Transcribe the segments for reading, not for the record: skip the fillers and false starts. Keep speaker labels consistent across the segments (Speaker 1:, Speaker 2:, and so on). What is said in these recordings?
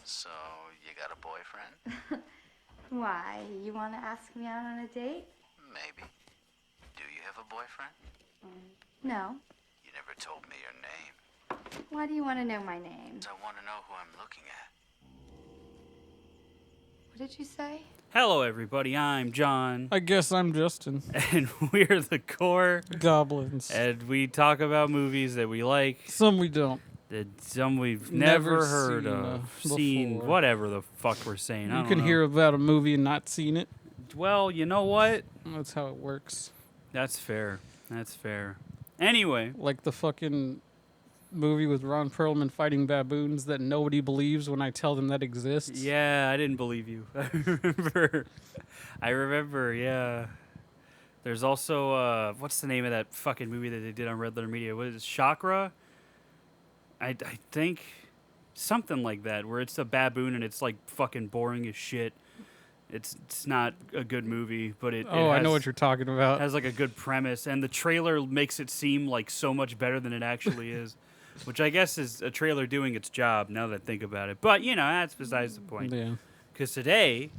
Speaker 1: So, you got a boyfriend?
Speaker 2: Why? You want to ask me out on a date?
Speaker 1: Maybe. Do you have a boyfriend?
Speaker 2: No.
Speaker 1: You never told me your name.
Speaker 2: Why do you want to know my name?
Speaker 1: I want to know who I'm looking at.
Speaker 2: What did you say?
Speaker 3: Hello, everybody. I'm John,
Speaker 4: I guess I'm Justin.
Speaker 3: and we're the Gore
Speaker 4: Goblins.
Speaker 3: and we talk about movies that we like,
Speaker 4: Some we don't.
Speaker 3: that some we've
Speaker 4: Never
Speaker 3: never heard
Speaker 4: seen,
Speaker 3: of,
Speaker 4: before.
Speaker 3: seen, whatever the fuck we're saying. I
Speaker 4: You
Speaker 3: don't
Speaker 4: can
Speaker 3: know.
Speaker 4: hear about a movie and not seen it.
Speaker 3: Well, you know what?
Speaker 4: That's how it works.
Speaker 3: That's fair. That's fair. Anyway,
Speaker 4: Like the fucking movie with Ron Perlman fighting baboons that nobody believes when I tell them that exists.
Speaker 3: yeah, I didn't believe you. I remember, yeah. There's also, what's the name of that fucking movie that they did on Red Letter Media? What is it, Chakra? I think something like that, where it's a baboon and it's like fucking boring as shit. It's not a good movie, but it
Speaker 4: Oh, I know
Speaker 3: has-
Speaker 4: what you're talking about.
Speaker 3: has like a good premise, and the trailer makes it seem like so much better than it actually is, which I guess is a trailer doing its job now that I think about it. But you know, that's besides the point.
Speaker 4: Yeah.
Speaker 3: Because today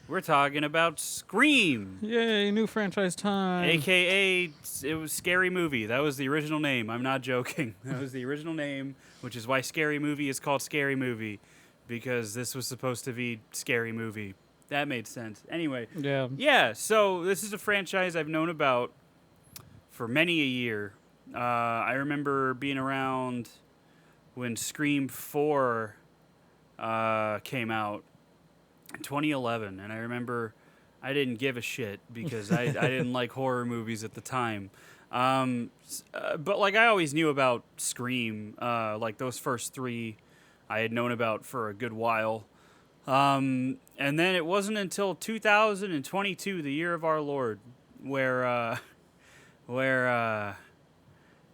Speaker 3: we're talking about Scream,
Speaker 4: Yay, new franchise time.
Speaker 3: aka it was Scary Movie. That was the original name. I'm not joking. That was the original name, which is why Scary Movie is called Scary Movie, because this was supposed to be Scary Movie. That made sense. Anyway,
Speaker 4: Yeah.
Speaker 3: yeah, so this is a franchise I've known about for many a year. I remember being around when Scream 4 came out in 2011, and I remember I didn't give a shit because I didn't like horror movies at the time. But like I always knew about Scream, like those first three I had known about for a good while. And then it wasn't until 2022, the year of our Lord, where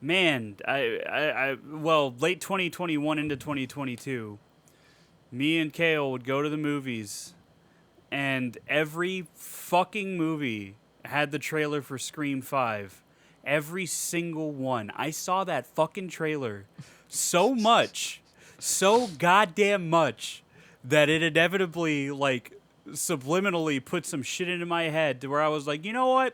Speaker 3: man, well, late 2021 into 2022, me and Kale would go to the movies, and every fucking movie had the trailer for Scream 5. Every single one. I saw that fucking trailer so much, so goddamn much, that it inevitably, like, subliminally put some shit into my head to where I was like, you know what?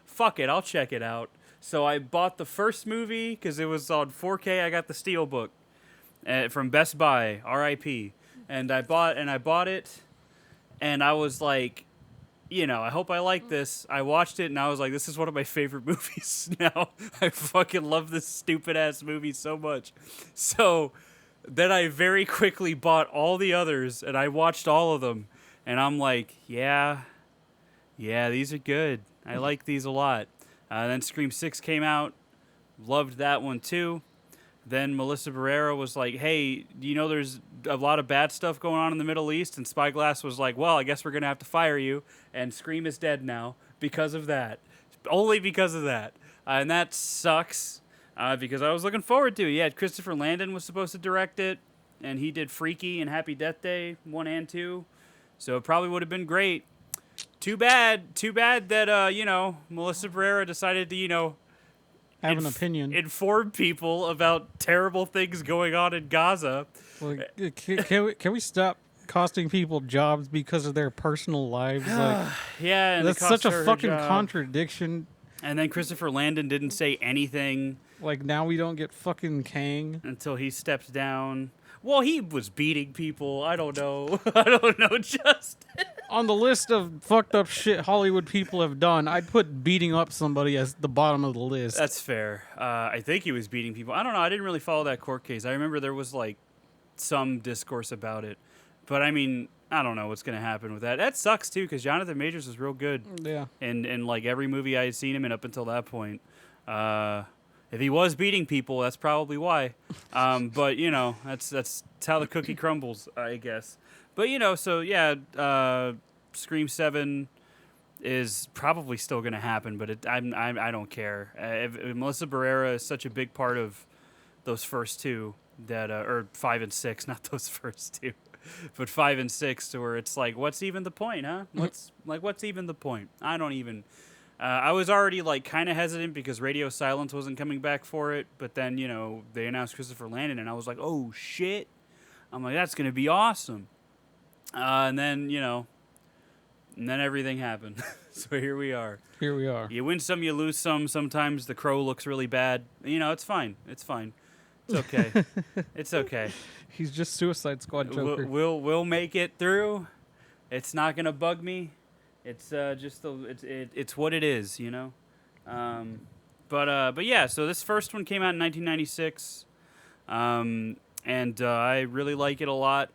Speaker 3: Fuck it, I'll check it out. So I bought the first movie because it was on 4K. I got the Steelbook from Best Buy, R.I.P. And I bought it, and I was like, you know, I hope I like this. I watched it, and I was like, this is one of my favorite movies now. I fucking love this stupid-ass movie so much. So then I very quickly bought all the others, and I watched all of them. And I'm like, yeah, these are good. I like these a lot. Then Scream 6 came out. Loved that one, too. Then Melissa Barrera was like, hey, you know there's a lot of bad stuff going on in the Middle East? And Spyglass was like, well, I guess we're going to have to fire you. And Scream is dead now because of that. Only because of that. And that sucks because I was looking forward to it. Yeah, Christopher Landon was supposed to direct it, and he did Freaky and Happy Death Day 1 and 2. So it probably would have been great. Too bad that, you know, Melissa Barrera decided to, you know,
Speaker 4: Have an opinion.
Speaker 3: inform people about terrible things going on in Gaza.
Speaker 4: Like, can we stop costing people jobs because of their personal lives? Like,
Speaker 3: Yeah, and it
Speaker 4: that's
Speaker 3: cost
Speaker 4: such
Speaker 3: her
Speaker 4: a
Speaker 3: her
Speaker 4: fucking
Speaker 3: job.
Speaker 4: contradiction.
Speaker 3: And then Christopher Landon didn't say anything
Speaker 4: Like, now we don't get fucking Kang.
Speaker 3: until he stepped down. Well, he was beating people. I don't know. I don't know, just.
Speaker 4: On the list of fucked up shit Hollywood people have done, I'd put beating up somebody as the bottom of the list.
Speaker 3: That's fair. I think he was beating people. I don't know. I didn't really follow that court case. I remember there was like some discourse about it. But I mean, I don't know what's going to happen with that. That sucks too, because Jonathan Majors was real good
Speaker 4: Yeah.
Speaker 3: in like every movie I had seen him in up until that point. If he was beating people, that's probably why. But you know, that's how the cookie crumbles, I guess. But you know, so yeah, Scream 7 is probably still going to happen, but I don't care. If Melissa Barrera is such a big part of those first two that, or 5 and 6, not those first two, but 5 and 6, to where it's like, what's even the point, huh? What's even the point? I don't even. I was already like kind of hesitant because Radio Silence wasn't coming back for it, but then you know they announced Christopher Landon, and I was like, oh shit! I'm like, that's gonna be awesome. And then, and then everything happened. So here we are.
Speaker 4: Here we are.
Speaker 3: You win some, you lose some. Sometimes the crow looks really bad. It's fine. It's fine. It's okay. It's okay.
Speaker 4: He's just Suicide Squad Joker.
Speaker 3: We'll make it through. It's not gonna bug me. It's it's what it is, But yeah. So this first one came out in 1996, and I really like it a lot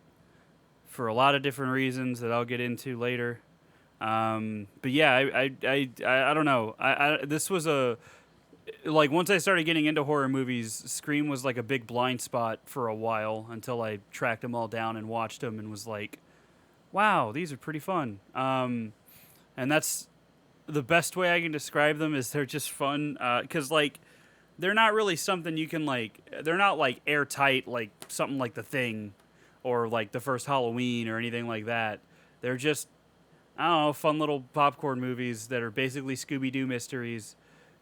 Speaker 3: for a lot of different reasons that I'll get into later. But yeah, I don't know. This was once I started getting into horror movies, Scream was like a big blind spot for a while until I tracked them all down and watched them and was like, wow, these are pretty fun. And that's the best way I can describe them is they're just fun. 'Cause like, they're not really something you can they're not like airtight, like something like The Thing or like the first Halloween or anything like that. They're just, I don't know, fun little popcorn movies that are basically Scooby-Doo mysteries.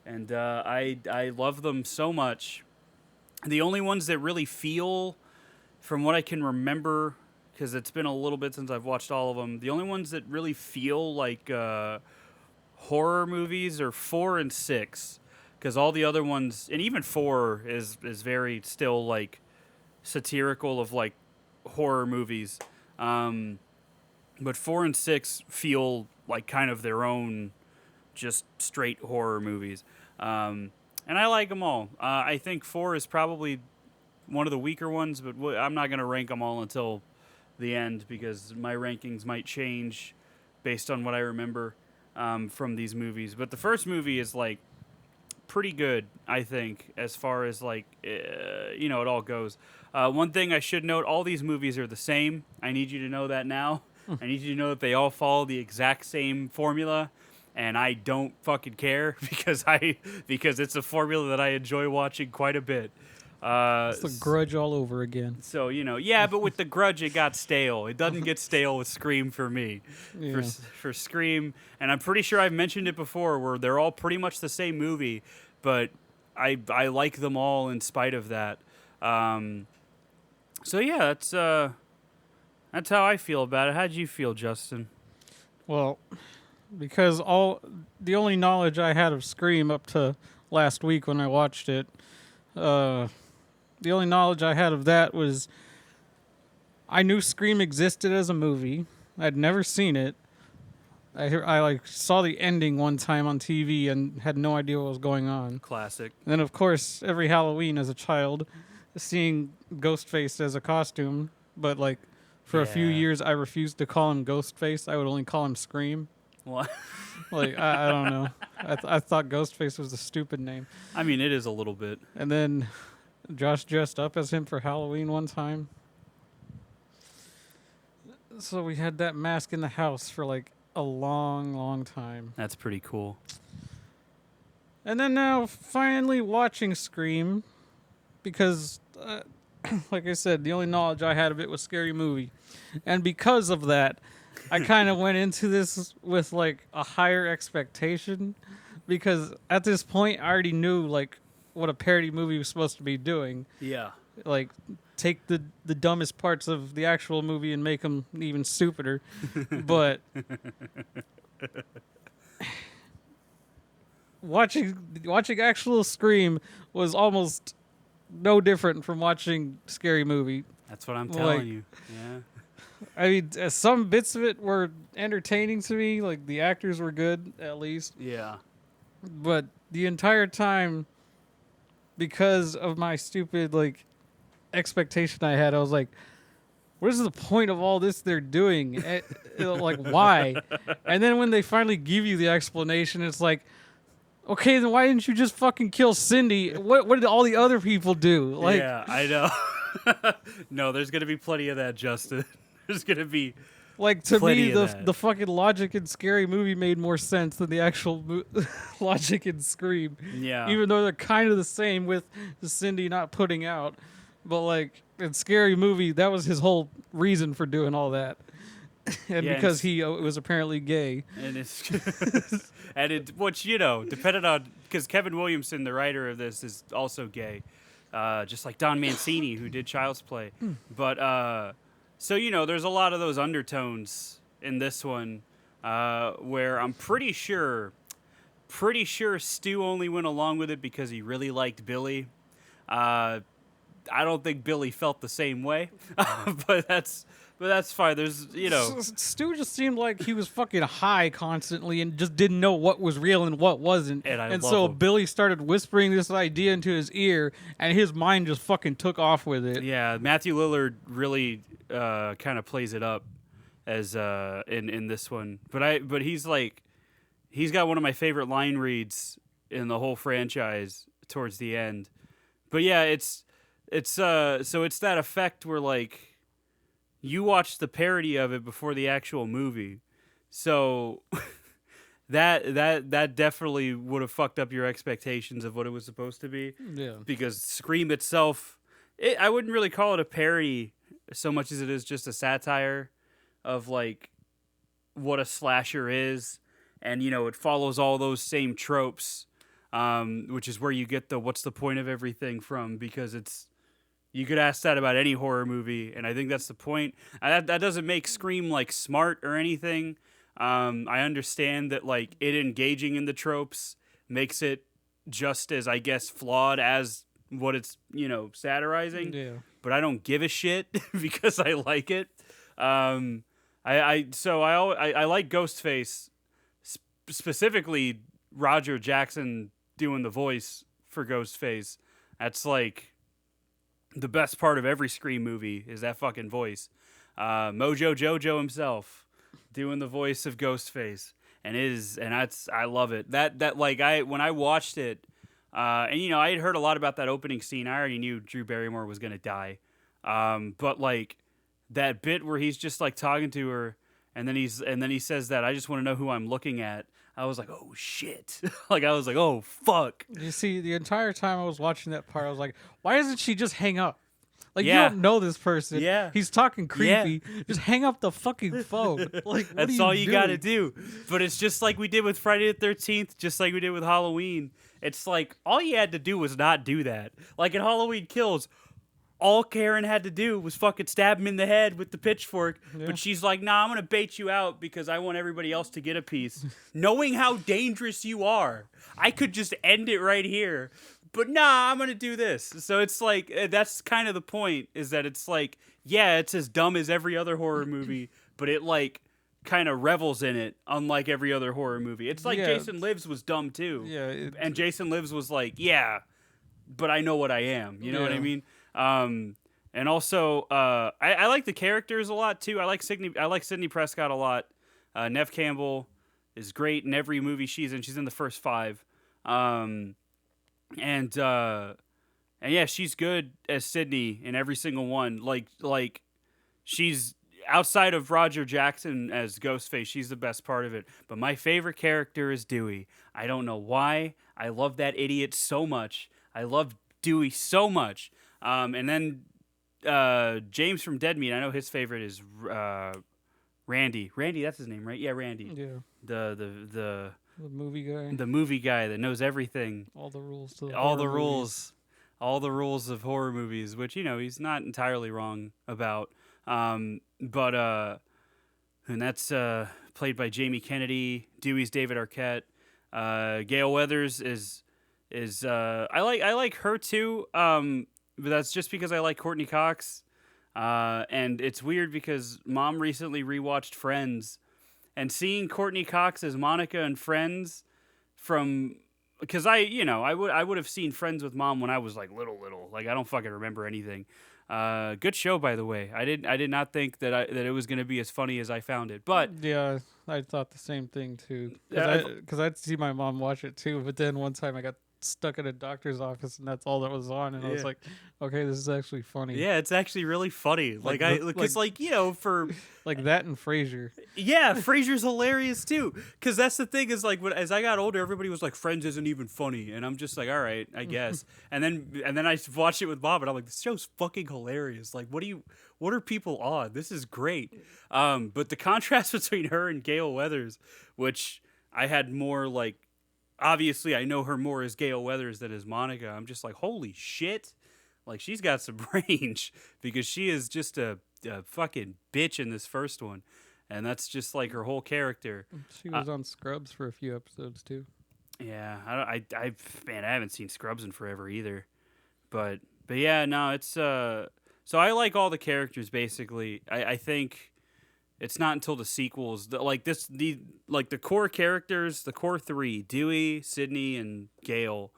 Speaker 3: And I love them so much. The only ones that really feel, from what I can remember, because it's been a little bit since I've watched all of them, the only ones that really feel like horror movies are 4 and 6. Because all the other ones, and even 4 is very still like satirical of like horror movies. But 4 and 6 feel like kind of their own just straight horror movies. And I like them all. I think 4 is probably one of the weaker ones, but I'm not going to rank them all until the end because my rankings might change based on what I remember from these movies. But the first movie is like pretty good, I think, as far as like, it all goes. One thing I should note, all these movies are the same. I need you to know that now. I need you to know that they all follow the exact same formula. And I don't fucking care because it's a formula that I enjoy watching quite a bit.
Speaker 4: It's The Grudge all over again.
Speaker 3: So, yeah, but with The Grudge, it got stale. It doesn't get stale with Scream for me.
Speaker 4: Yeah.
Speaker 3: For Scream, and I'm pretty sure I've mentioned it before, where they're all pretty much the same movie, but I like them all in spite of that. So, yeah, that's how I feel about it. How'd you feel, Justin?
Speaker 4: Well, because the only knowledge I had of Scream up to last week when I watched it, the only knowledge I had of that was I knew Scream existed as a movie. I'd never seen it. I saw the ending one time on TV and had no idea what was going on.
Speaker 3: Classic.
Speaker 4: And then of course every Halloween as a child, seeing Ghostface as a costume, but like for a few years I refused to call him Ghostface. I would only call him Scream.
Speaker 3: What?
Speaker 4: Like, I don't know. I thought Ghostface was a stupid name.
Speaker 3: I mean, it is a little bit.
Speaker 4: And then Josh dressed up as him for Halloween one time. So we had that mask in the house for like a long, long time.
Speaker 3: That's pretty cool.
Speaker 4: And then now finally watching Scream because, like I said, the only knowledge I had of it was Scary Movie. And because of that, I kind of went into this with like a higher expectation because at this point I already knew like what a parody movie was supposed to be doing.
Speaker 3: Yeah.
Speaker 4: Like take the dumbest parts of the actual movie and make them even stupider. But watching actual Scream was almost no different from watching Scary Movie.
Speaker 3: That's what I'm telling you. Yeah.
Speaker 4: I mean, some bits of it were entertaining to me. Like, the actors were good, at least.
Speaker 3: Yeah.
Speaker 4: But the entire time, because of my stupid, like, expectation I had, I was like, what is the point of all this they're doing? Like, why? And then when they finally give you the explanation, it's like, okay, then why didn't you just fucking kill Cindy? What did all the other people do? Like,
Speaker 3: yeah, I know. No, there's going to be plenty of that, Justin. There's going to be
Speaker 4: like, to me,
Speaker 3: that.
Speaker 4: the fucking logic in Scary Movie made more sense than the actual logic in Scream.
Speaker 3: Yeah.
Speaker 4: Even though they're kind of the same with Cindy not putting out. But, like, in Scary Movie, that was his whole reason for doing all that. And
Speaker 3: yeah,
Speaker 4: because he was apparently gay.
Speaker 3: And it's which, depended on, because Kevin Williamson, the writer of this, is also gay. Just like Don Mancini, who did Child's Play. But So, there's a lot of those undertones in this one where I'm pretty sure Stu only went along with it because he really liked Billy. I don't think Billy felt the same way, but that's fine. There's,
Speaker 4: Stu just seemed like he was fucking high constantly and just didn't know what was real and what wasn't.
Speaker 3: And
Speaker 4: so
Speaker 3: him.
Speaker 4: Billy started whispering this idea into his ear, and his mind just fucking took off with it.
Speaker 3: Yeah, Matthew Lillard really kind of plays it up as in this one. But he's got one of my favorite line reads in the whole franchise towards the end. But yeah, it's that effect where like you watch the parody of it before the actual movie. So that definitely would have fucked up your expectations of what it was supposed to be.
Speaker 4: Yeah.
Speaker 3: Because Scream itself, I wouldn't really call it a parody so much as it is just a satire of like what a slasher is, and it follows all those same tropes, which is where you get the what's the point of everything from, because you could ask that about any horror movie, and I think that's the point. That doesn't make Scream like smart or anything. I understand that like it engaging in the tropes makes it just as, I guess, flawed as what it's satirizing.
Speaker 4: Yeah.
Speaker 3: But I don't give a shit because I like it. I like Ghostface, specifically Roger Jackson doing the voice for Ghostface. That's like the best part of every Scream movie is that fucking voice. Mojo Jojo himself doing the voice of Ghostface, and I love it. When I watched it, and I had heard a lot about that opening scene. I already knew Drew Barrymore was gonna die, but like that bit where he's just like talking to her, and then he says that I just want to know who I'm looking at. I was like, oh shit! Like I was like, oh fuck.
Speaker 4: You see, the entire time I was watching that part, I was like, why doesn't she just hang up? Like,
Speaker 3: Yeah.
Speaker 4: you don't know this person.
Speaker 3: Yeah.
Speaker 4: He's talking creepy. Just hang up the fucking phone. Like, what
Speaker 3: That's
Speaker 4: are
Speaker 3: all you
Speaker 4: doing?
Speaker 3: gotta do. But it's just like we did with Friday the 13th, just like we did with Halloween. It's like all you had to do was not do that. Like in Halloween Kills, all Karen had to do was fucking stab him in the head with the pitchfork.
Speaker 4: Yeah.
Speaker 3: But she's like, nah, I'm gonna bait you out because I want everybody else to get a piece. Knowing how dangerous you are, I could just end it right here. But nah, I'm gonna do this. So it's like that's kind of the point. Is that it's like, yeah, it's as dumb as every other horror movie, but it like kind of revels in it, unlike every other horror movie. It's like
Speaker 4: Yeah.
Speaker 3: Jason Lives was dumb too.
Speaker 4: Yeah.
Speaker 3: And Jason Lives was like, yeah, but I know what I am. You know what I
Speaker 4: Yeah.
Speaker 3: mean? And also, I like the characters a lot too. I like Sidney Prescott a lot. Neve Campbell is great in every movie she's in. She's in the first 5. And yeah, she's good as Sydney in every single one. Like she's outside of Roger Jackson as Ghostface, she's the best part of it. But my favorite character is Dewey. I don't know why. I love that idiot so much. I love Dewey so much. And then James from Dead Meat, I know his favorite is Randy. Randy, that's his name, right? Yeah, Randy.
Speaker 4: Yeah.
Speaker 3: The
Speaker 4: movie guy.
Speaker 3: the movie guy that knows everything.
Speaker 4: All the rules to
Speaker 3: All the
Speaker 4: horror
Speaker 3: rules. All the rules of horror movies, which, he's not entirely wrong about. And that's played by Jamie Kennedy. Dewey's David Arquette. Gail Weathers is I like her too. But that's just because I like Courtney Cox. And it's weird because Mom recently rewatched Friends, and seeing Courtney Cox as Monica in Friends because I would have seen Friends with Mom when I was like little. Like I don't fucking remember anything. Good show, by the way. I did not think that it was going to be as funny as I found it. But
Speaker 4: Yeah, I thought the same thing too.
Speaker 3: Yeah,
Speaker 4: Because I'd see my mom watch it too, but then one time I got stuck at a doctor's office and that's all that was on, and I was
Speaker 3: Yeah.
Speaker 4: like, okay, this is actually funny.
Speaker 3: yeah, it's actually really funny.
Speaker 4: Like
Speaker 3: For
Speaker 4: Like that and Frasier.
Speaker 3: yeah, Frasier's hilarious too. Because that's the thing is like as I got older, everybody was like, Friends isn't even funny, and I'm just like, all right, I guess. and then I watched it with Bob, and I'm like, this show's fucking hilarious. Like, what are people on? This is great. But the contrast between her and Gail Weathers, which I had more like, obviously I know her more as Gail Weathers than as Monica. I'm just like, holy shit. Like, she's got some range because she is just a a fucking bitch in this first one, and that's just like her whole character.
Speaker 4: She was on Scrubs for a few episodes too.
Speaker 3: Yeah, man, I haven't seen Scrubs in forever either, but yeah, no, it's so I like all the characters basically. I think it's not until the sequels that the core characters, the core three, Dewey, Sydney, and Gale,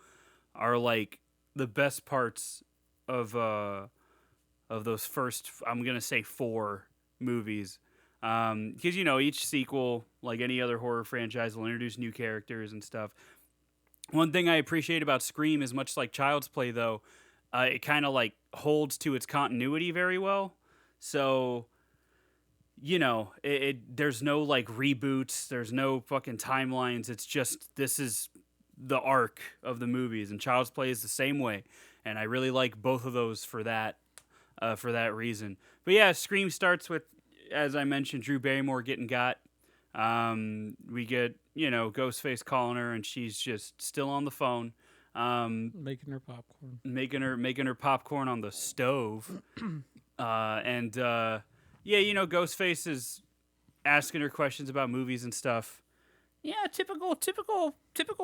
Speaker 3: are like the best parts of those first, I'm gonna say, 4 movies. Because each sequel, like any other horror franchise, will introduce new characters and stuff. One thing I appreciate about Scream is, much like Child's Play, though, it kind of like holds to its continuity very well. So, there's no like reboots, there's no fucking timelines. It's just, this is the arc of the movies, and Child's Play is the same way. And I really like both of those for that reason. But yeah, Scream starts with, as I mentioned, Drew Barrymore getting got. We get, Ghostface calling her, and she's just still on the phone.
Speaker 4: Making her popcorn.
Speaker 3: Making her popcorn on the stove. Ghostface is asking her questions about movies and stuff. Yeah, typical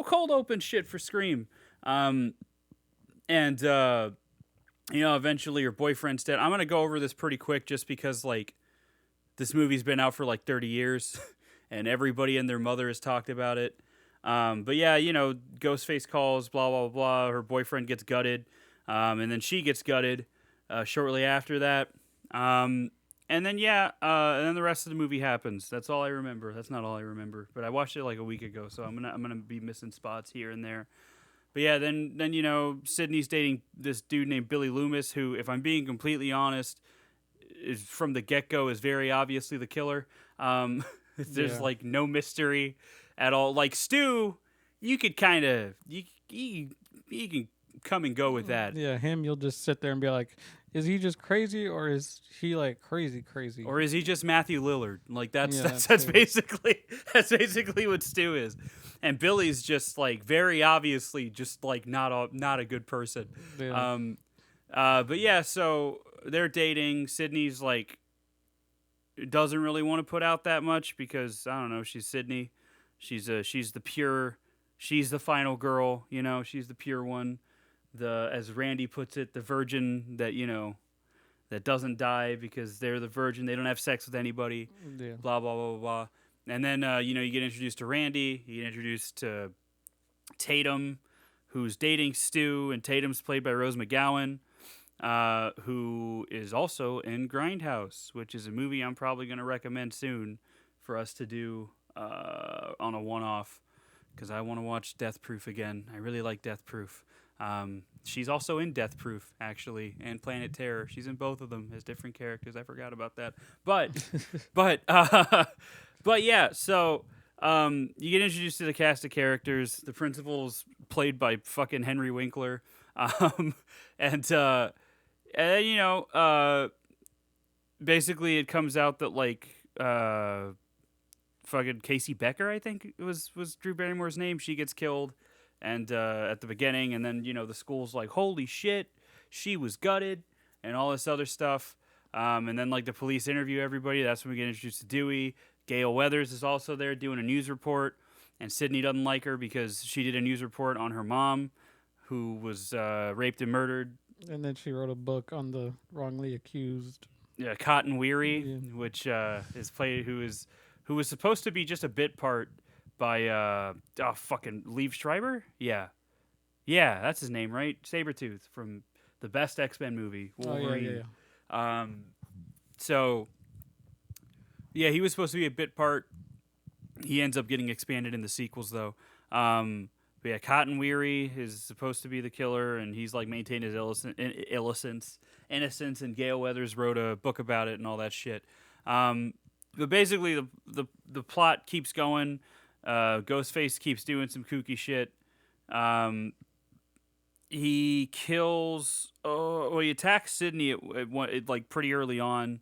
Speaker 3: cold open shit for Scream. Eventually her boyfriend's dead. I'm going to go over this pretty quick just because, like, this movie's been out for like 30 years and everybody and their mother has talked about it. Ghostface calls, blah, blah, blah. Her boyfriend gets gutted. And then she gets gutted shortly after that. And then the rest of the movie happens. That's all I remember. That's not all I remember. But I watched it like a week ago, so I'm gonna be missing spots here and there. But yeah, then Sydney's dating this dude named Billy Loomis, who, if I'm being completely honest, is from the get-go is very obviously the killer. There's like no mystery at all. Like Stu, you could kind of you can come and go with that.
Speaker 4: Yeah, him, you'll just sit there and be like, is he just crazy, or is he like crazy?
Speaker 3: Or is he just Matthew Lillard? Like that's
Speaker 4: too.
Speaker 3: basically what Stu is. And Billy's just like very obviously just like not a good person.
Speaker 4: Yeah.
Speaker 3: So they're dating. Sydney's like doesn't really want to put out that much because, I don't know, she's Sydney. She's the final girl, she's the pure one. As Randy puts it, the virgin that, that doesn't die because they're the virgin. They don't have sex with anybody.
Speaker 4: Yeah.
Speaker 3: Blah, blah, blah, blah, blah. And then, you get introduced to Randy. You get introduced to Tatum, who's dating Stu, and Tatum's played by Rose McGowan, who is also in Grindhouse, which is a movie I'm probably going to recommend soon for us to do on a one-off, because I want to watch Death Proof again. I really like Death Proof. She's also in Death Proof, actually, and Planet Terror. She's in both of them as different characters. I forgot about that. But yeah, so you get introduced to the cast of characters. The principal's played by fucking Henry Winkler. Basically it comes out that, like, fucking Casey Becker, I think was Drew Barrymore's name. She gets killed. And at the beginning, and then, the school's like, holy shit, she was gutted, and all this other stuff. And then, like, the police interview everybody. That's when we get introduced to Dewey. Gale Weathers is also there doing a news report, and Sydney doesn't like her because she did a news report on her mom, who was raped and murdered.
Speaker 4: And then she wrote a book on the wrongly accused.
Speaker 3: Yeah, Cotton Weary, which is played, who was supposed to be just a bit part by fucking Liev Schreiber? Yeah, that's his name, right? Sabretooth from the best X-Men movie, Wolverine. So yeah, he was supposed to be a bit part. He ends up getting expanded in the sequels, though. But yeah, Cotton Weary is supposed to be the killer, and he's like maintained his innocence. And Gale Weathers wrote a book about it and all that shit. But basically, the plot keeps going. Ghostface keeps doing some kooky shit. He kills. He attacks Sydney at like pretty early on,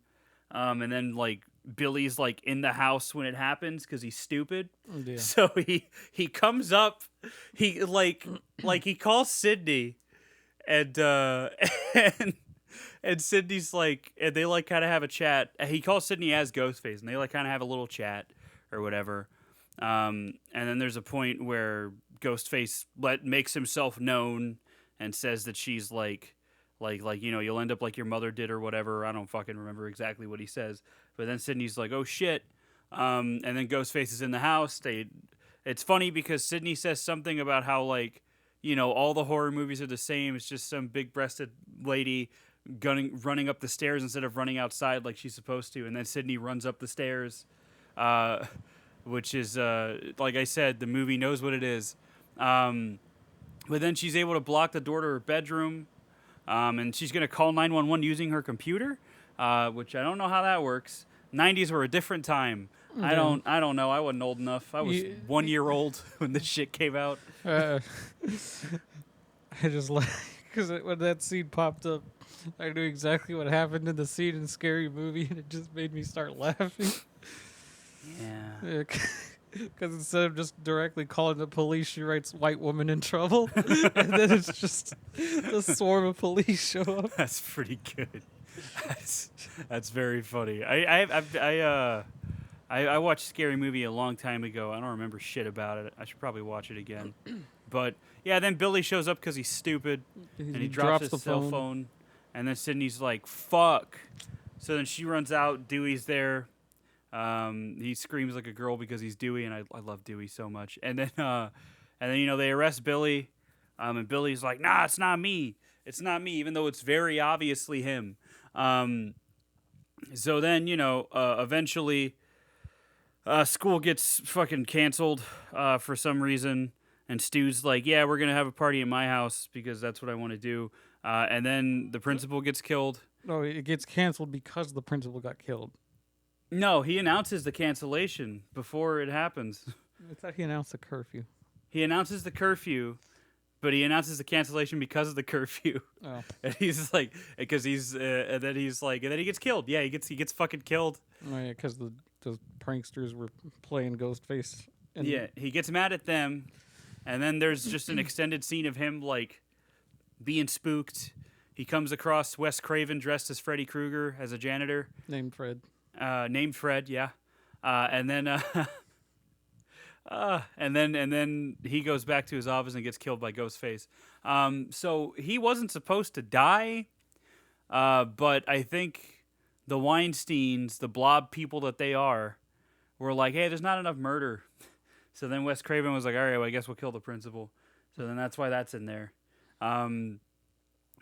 Speaker 3: and then like Billy's like in the house when it happens because he's stupid.
Speaker 4: Yeah.
Speaker 3: So he comes up. He like he calls Sydney, and And Sydney's like, and they like kind of have a chat. He calls Sydney as Ghostface, and they like kind of have a little chat or whatever. And then there's a point where Ghostface makes himself known and says that she's like you'll end up like your mother did or whatever. I don't fucking remember exactly what he says. But then Sydney's like, oh shit. And then Ghostface is in the house. It's funny because Sydney says something about how like, all the horror movies are the same. It's just some big-breasted lady running up the stairs instead of running outside like she's supposed to. And then Sydney runs up the stairs, which is, like I said, the movie knows what it is. But then she's able to block the door to her bedroom, and she's going to call 911 using her computer, which I don't know how that works. 90s were a different time. I don't know. I wasn't old enough. I was 1 year old when this shit came out.
Speaker 4: I just like because when that scene popped up, I knew exactly what happened in the scene in Scary Movie, and it just made me start laughing.
Speaker 3: Yeah.
Speaker 4: Because instead of just directly calling the police, she writes "white woman in trouble," and then it's just the swarm of police show up.
Speaker 3: That's pretty good. That's very funny. I watched Scary Movie a long time ago. I don't remember shit about it. I should probably watch it again. But yeah, then Billy shows up because he's stupid, and he drops his cell phone. And then Sydney's like, "Fuck!" So then she runs out. Dewey's there. He screams like a girl because he's Dewey, and I love Dewey so much. And then they arrest Billy, and Billy's like, "Nah, it's not me. It's not me," even though it's very obviously him. So then eventually, school gets fucking canceled for some reason, and Stu's like, "Yeah, we're gonna have a party at my house because that's what I want to do." And then the principal gets killed.
Speaker 4: No, it gets canceled because the principal got killed.
Speaker 3: No, he announces the cancellation before it happens.
Speaker 4: I thought he announced the curfew.
Speaker 3: He announces the curfew, but he announces the cancellation because of the curfew.
Speaker 4: Oh,
Speaker 3: And he's like, because and then he gets killed. Yeah, he gets fucking killed.
Speaker 4: oh yeah, because the pranksters were playing Ghostface. And
Speaker 3: Yeah, he gets mad at them, and then there's just an extended scene of him like being spooked. He comes across Wes Craven dressed as Freddy Krueger as a janitor.
Speaker 4: named Fred.
Speaker 3: Named Fred, yeah, and then and then he goes back to his office and gets killed by Ghostface. So he wasn't supposed to die, but I think the Weinsteins, the blob people that they are, were like, "Hey, there's not enough murder." So then Wes Craven was like, "All right, well, I guess we'll kill the principal." So then that's why that's in there.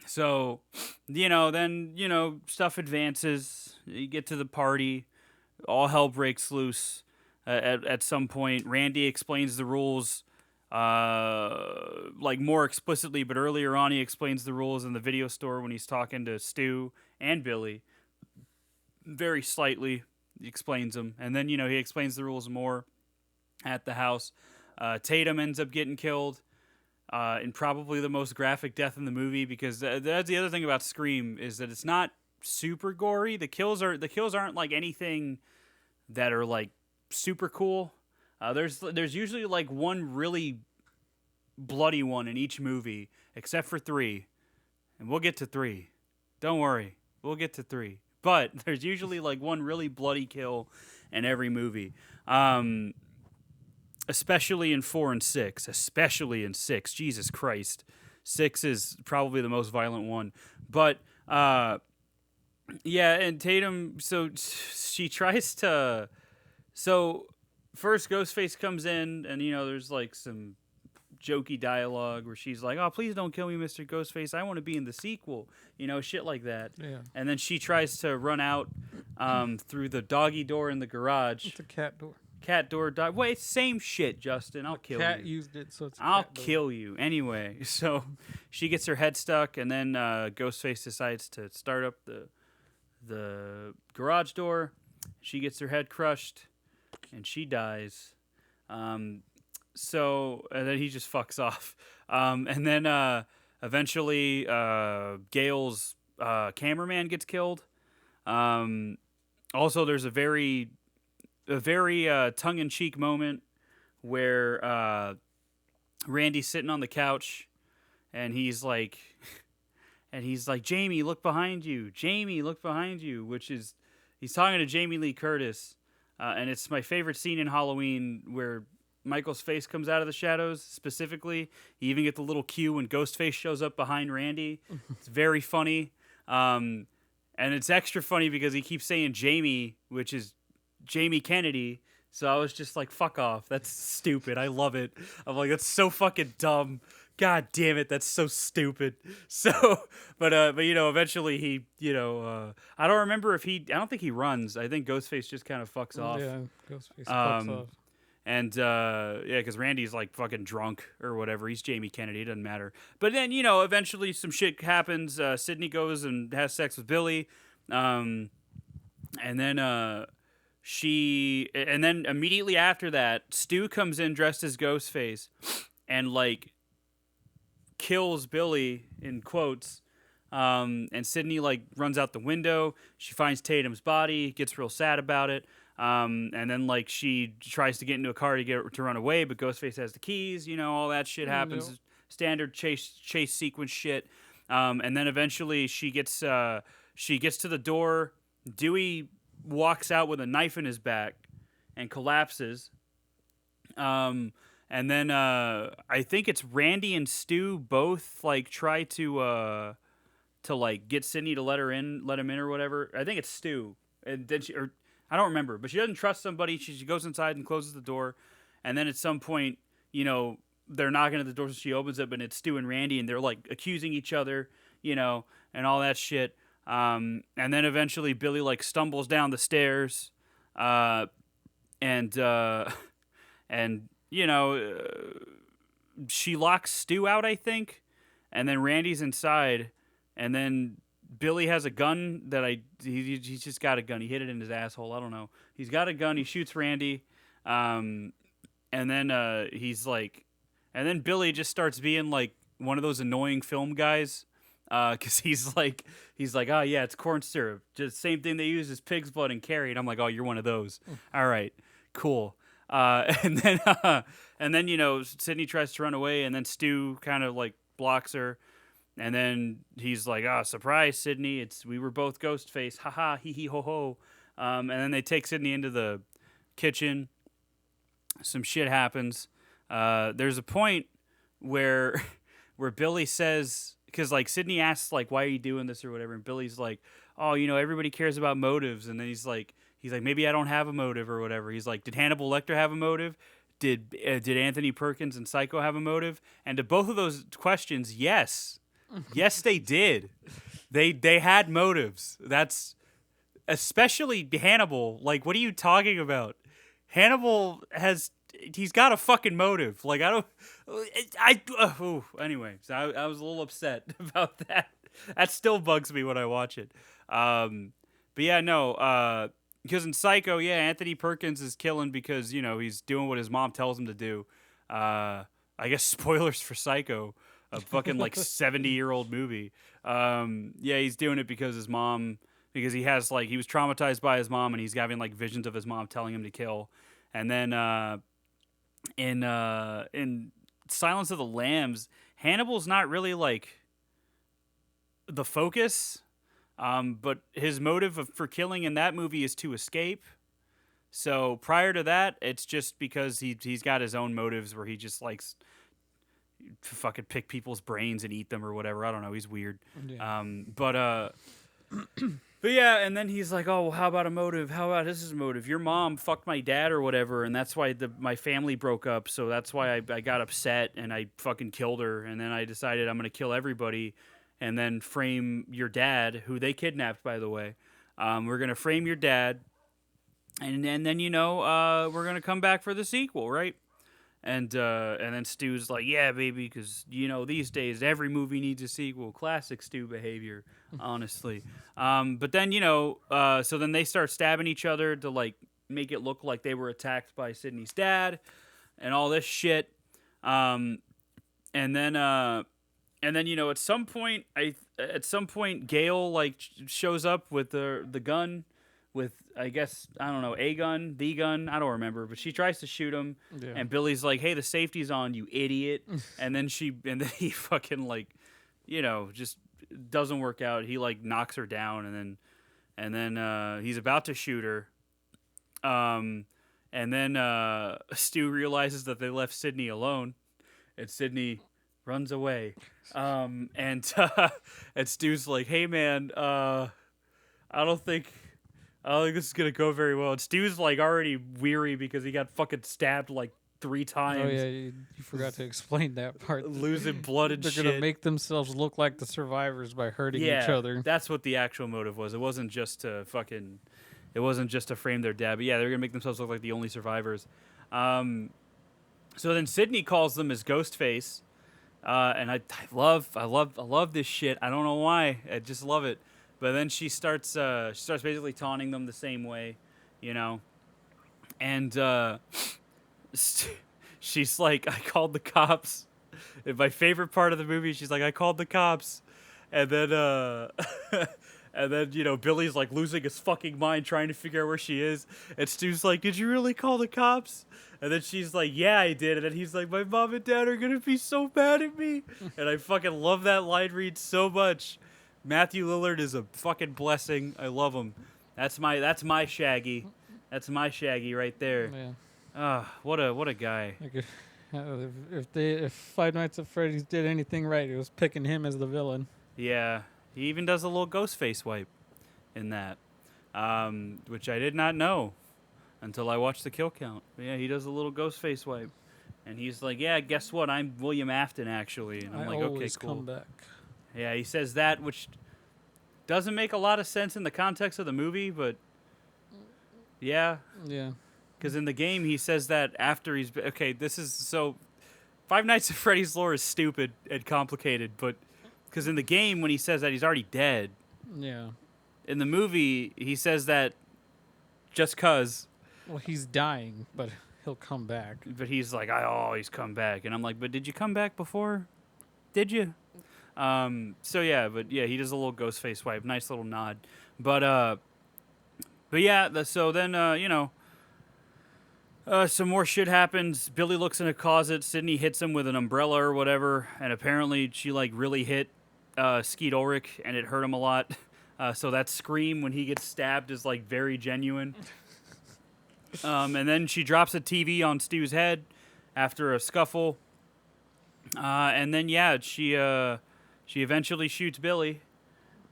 Speaker 3: So, then, stuff advances. You get to the party. All hell breaks loose at some point. Randy explains the rules more explicitly, but earlier on he explains the rules in the video store when he's talking to Stu and Billy. Very slightly he explains them. And then, he explains the rules more at the house. Tatum ends up getting killed. And probably the most graphic death in the movie, because that's the other thing about Scream is that it's not super gory. The kills aren't like anything that are like super cool. There's usually like one really bloody one in each movie, except for 3, and we'll get to 3. Don't worry, we'll get to 3. But there's usually like one really bloody kill in every movie. Especially in 4 and 6. Especially in 6. Jesus Christ. 6 is probably the most violent one. But, yeah, and Tatum, so she tries to... So, first Ghostface comes in, and, there's, like, some jokey dialogue where she's like, "Oh, please don't kill me, Mr. Ghostface. I want to be in the sequel." Shit like that.
Speaker 4: Yeah.
Speaker 3: And then she tries to run out through the doggy door in the garage.
Speaker 4: It's a cat door.
Speaker 3: Cat door dog. Wait, same shit, Justin. I'll kill you.
Speaker 4: Cat used it, so it's a
Speaker 3: I'll
Speaker 4: cat door.
Speaker 3: kill you. Anyway, so she gets her head stuck, and then Ghostface decides to start up the garage door. She gets her head crushed, and she dies. So and then he just fucks off. And then eventually Gail's cameraman gets killed. Also, there's a very tongue-in-cheek moment where Randy's sitting on the couch, and he's like, and he's like, Jamie, look behind you. Jamie, look behind you, which is he's talking to Jamie Lee Curtis, and it's my favorite scene in Halloween where Michael's face comes out of the shadows. Specifically, you even get the little cue when Ghostface shows up behind Randy. It's very funny, and it's extra funny because he keeps saying Jamie, which is Jamie Kennedy. So I was just like, fuck off. That's stupid. I love it. I'm like, that's so fucking dumb. God damn it. That's so stupid. So, but eventually he, I don't remember if I don't think he runs. I think Ghostface just kind of fucks off.
Speaker 4: Yeah, Ghostface fucks off.
Speaker 3: And, because Randy's like fucking drunk or whatever. He's Jamie Kennedy. It doesn't matter. But then, eventually some shit happens. Sydney goes and has sex with Billy. And then immediately after that, Stu comes in dressed as Ghostface and like kills Billy in quotes. And Sydney like runs out the window. She finds Tatum's body, gets real sad about it. And then like she tries to get into a car to run away, but Ghostface has the keys. All that shit happens.
Speaker 4: Yep.
Speaker 3: Standard chase sequence shit. And then eventually she gets to the door. Dewey walks out with a knife in his back and collapses. And then I think it's Randy and Stu both like try to like get Sydney to let him in or whatever. I think it's Stu, and then I don't remember, but she doesn't trust somebody. She goes inside and closes the door, and then at some point, they're knocking at the door, so she opens it, and it's Stu and Randy, and they're like accusing each other, and all that shit. And then eventually Billy like stumbles down the stairs, and she locks Stu out, I think, and then Randy's inside, and then Billy has a gun that he's just got a gun. He hit it in his asshole. I don't know. He's got a gun. He shoots Randy, and then he's like, and then Billy just starts being like one of those annoying film guys. Because he's like, oh yeah, it's corn syrup. Just same thing they use as pig's blood and carry. And I'm like, oh, you're one of those. All right, cool. And then Sydney tries to run away, and then Stu kind of like blocks her, and then he's like, surprise, Sydney. We were both Ghostface. Ha ha, hee hee ho ho. And then they take Sydney into the kitchen. Some shit happens. There's a point where Billy says. Because, like, Sydney asks, like, why are you doing this or whatever? And Billy's like, oh, everybody cares about motives. And then he's like, maybe I don't have a motive or whatever. He's like, did Hannibal Lecter have a motive? Did Anthony Perkins and Psycho have a motive? And to both of those questions, yes. Yes, they did. They had motives. That's especially Hannibal. Like, what are you talking about? Hannibal he's got a fucking motive. Like, anyway, so I was a little upset about that. That still bugs me when I watch it. But yeah, no, because in Psycho, yeah, Anthony Perkins is killing because, he's doing what his mom tells him to do. I guess spoilers for Psycho, a fucking like 70-year-old movie. Yeah, he's doing it because he has like, he was traumatized by his mom and he's having like visions of his mom telling him to kill. And then, in Silence of the Lambs, Hannibal's not really like the focus, but his motive for killing in that movie is to escape. So prior to that, it's just because he's got his own motives where he just likes to fucking pick people's brains and eat them or whatever. I don't know. He's weird. Yeah. But yeah, and then he's like, oh, well, how about a motive? How about this is a motive? Your mom fucked my dad or whatever, and that's why my family broke up, so that's why I got upset, and I fucking killed her, and then I decided I'm going to kill everybody and then frame your dad, who they kidnapped, by the way. We're going to frame your dad, and then, we're going to come back for the sequel, right? And then Stu's like, yeah, baby, because, these days every movie needs a sequel. Classic Stu behavior, honestly. But then, so then they start stabbing each other to, like, make it look like they were attacked by Sydney's dad and all this shit. And then, at some point, Gale, like, shows up with the gun. With, I guess, I don't know, the gun, I don't remember, but she tries to shoot him, yeah. And Billy's like, hey, the safety's on, you idiot. and then he fucking, like, just doesn't work out. He like knocks her down, and then he's about to shoot her. And then Stu realizes that they left Sydney alone, and Sydney runs away. And Stu's like, "Hey man, I don't think this is gonna go very well." And Stu's like already weary because he got fucking stabbed like 3 times.
Speaker 4: Oh yeah, you forgot to explain that part.
Speaker 3: Losing blood and
Speaker 4: They're
Speaker 3: shit.
Speaker 4: gonna make themselves look like the survivors by hurting each other.
Speaker 3: That's what the actual motive was. It wasn't just to frame their dad, but yeah, they're gonna make themselves look like the only survivors. So then Sydney calls them his Ghostface, and I love this shit. I don't know why. I just love it. But then she starts basically taunting them the same way, you know, and she's like, "I called the cops." And my favorite part of the movie, she's like, "I called the cops," and then and then Billy's like losing his fucking mind trying to figure out where she is, and Stu's like, "Did you really call the cops?" And then she's like, "Yeah, I did." And then he's like, "My mom and dad are gonna be so mad at me," and I fucking love that line read so much. Matthew Lillard is a fucking blessing. I love him. That's my Shaggy. That's my Shaggy right there.
Speaker 4: Yeah.
Speaker 3: What a guy.
Speaker 4: Like if Five Nights at Freddy's did anything right, it was picking him as the villain.
Speaker 3: Yeah, he even does a little ghost face wipe in that, which I did not know until I watched the kill count. But yeah, he does a little ghost face wipe, and he's like, "Yeah, guess what? I'm William Afton actually." And I'm like, "Okay,
Speaker 4: always
Speaker 3: cool."
Speaker 4: come back.
Speaker 3: Yeah, he says that, which doesn't make a lot of sense in the context of the movie, but yeah.
Speaker 4: Yeah.
Speaker 3: Because in the game, he says that after he's... Okay, this is... So, Five Nights at Freddy's lore is stupid and complicated, but... Because in the game, when he says that, he's already dead.
Speaker 4: Yeah.
Speaker 3: In the movie, he says that just 'cause.
Speaker 4: Well, he's dying, but he'll come back.
Speaker 3: But he's like, he's come back. And I'm like, but did you come back before? Did you? So, yeah, he does a little ghost face wipe. Nice little nod. But yeah, so then, some more shit happens. Billy looks in a closet. Sydney hits him with an umbrella or whatever, and apparently she like really hit Skeet Ulrich, and it hurt him a lot. So that scream when he gets stabbed is like very genuine. And then she drops a TV on Stu's head after a scuffle. And then she eventually shoots Billy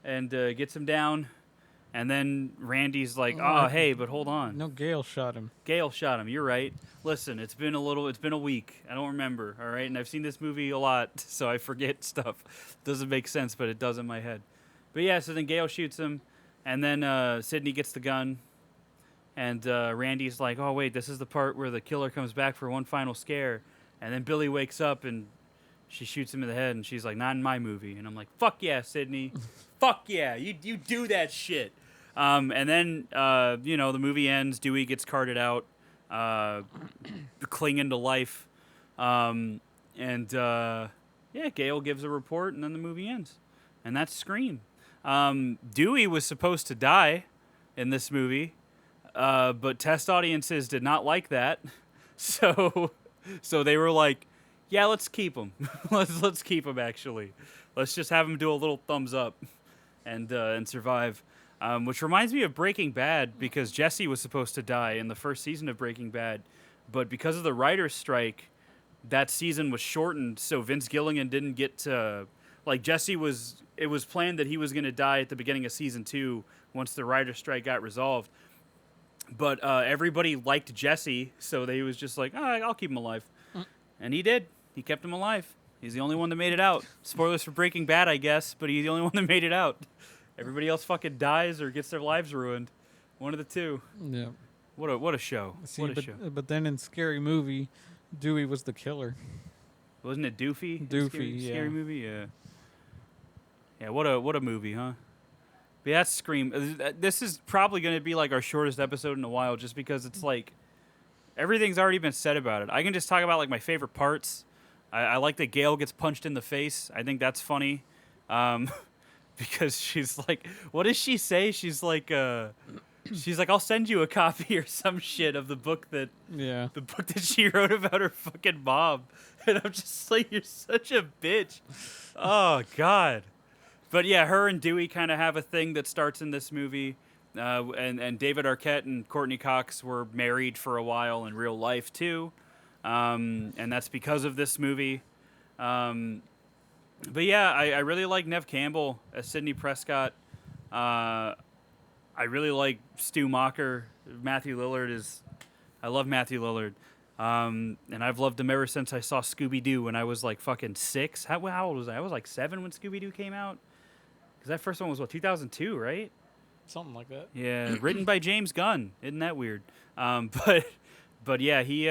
Speaker 3: and gets him down. And then Randy's like, "Oh, hey, but hold on."
Speaker 4: No, Gale shot him.
Speaker 3: Gale shot him. You're right. Listen, it's been a week. I don't remember, all right? And I've seen this movie a lot, so I forget stuff. Doesn't make sense, but it does in my head. But yeah, so then Gale shoots him, and then Sydney gets the gun, and Randy's like, "Oh, wait, this is the part where the killer comes back for one final scare." And then Billy wakes up, and she shoots him in the head, and she's like, "Not in my movie." And I'm like, "Fuck yeah, Sydney. Fuck yeah, you do that shit." And then, the movie ends. Dewey gets carted out, clinging to life. Gale gives a report, and then the movie ends. And that's Scream. Dewey was supposed to die in this movie, but test audiences did not like that. So they were like, "Yeah, let's keep him. let's keep him. Actually, let's just have him do a little thumbs up, and survive." Which reminds me of Breaking Bad, because Jesse was supposed to die in the first season of Breaking Bad, but because of the writer's strike, that season was shortened, so Vince Gilligan didn't get to... Like, it was planned that he was going to die at the beginning of season 2 once the writer's strike got resolved. But everybody liked Jesse, so they was just like, I'll keep him alive. And he did. He kept him alive. He's the only one that made it out. Spoilers for Breaking Bad, I guess, but he's the only one that made it out. Everybody else fucking dies or gets their lives ruined. One of the two.
Speaker 4: Yeah.
Speaker 3: What a show.
Speaker 4: See,
Speaker 3: what a show.
Speaker 4: But then in Scary Movie, Dewey was the killer.
Speaker 3: Wasn't it Doofy?
Speaker 4: Doofy, yeah.
Speaker 3: Scary Movie, yeah. Yeah, what a movie, huh? But yeah, that's Scream. This is probably going to be like our shortest episode in a while, just because it's like everything's already been said about it. I can just talk about like my favorite parts. I like that Gale gets punched in the face. I think that's funny. Because she's like, what does she say? She's like, I'll send you a copy or some shit of the book that she wrote about her fucking mom. And I'm just like, you're such a bitch. Oh God. But yeah, her and Dewey kind of have a thing that starts in this movie. And David Arquette and Courtney Cox were married for a while in real life too. And that's because of this movie. But yeah, I really like Neve Campbell as Sidney Prescott. I really like Stu Macher. Matthew Lillard is... I love Matthew Lillard. And I've loved him ever since I saw Scooby-Doo when I was like fucking 6. How old was I? I was like 7 when Scooby-Doo came out. Because that first one was, 2002, right?
Speaker 4: Something like that.
Speaker 3: Yeah, written by James Gunn. Isn't that weird? But yeah, he...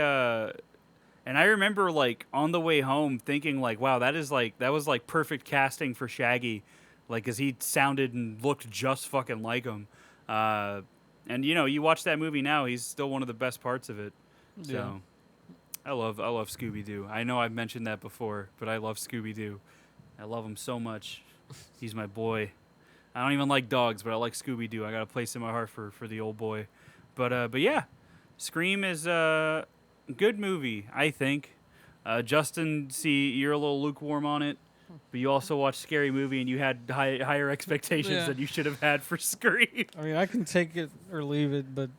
Speaker 3: And I remember, like, on the way home thinking, like, wow, that was, like, perfect casting for Shaggy. Like, because he sounded and looked just fucking like him. And, you know, you watch that movie now, he's still one of the best parts of it. So,
Speaker 4: Yeah.
Speaker 3: I love Scooby-Doo. I know I've mentioned that before, but I love Scooby-Doo. I love him so much. He's my boy. I don't even like dogs, but I like Scooby-Doo. I got a place in my heart for the old boy. But yeah, Scream is a good movie, I think. Justin, see, you're a little lukewarm on it, but you also watched Scary Movie and you had higher expectations than you should have had for Scream.
Speaker 4: I mean, I can take it or leave it, but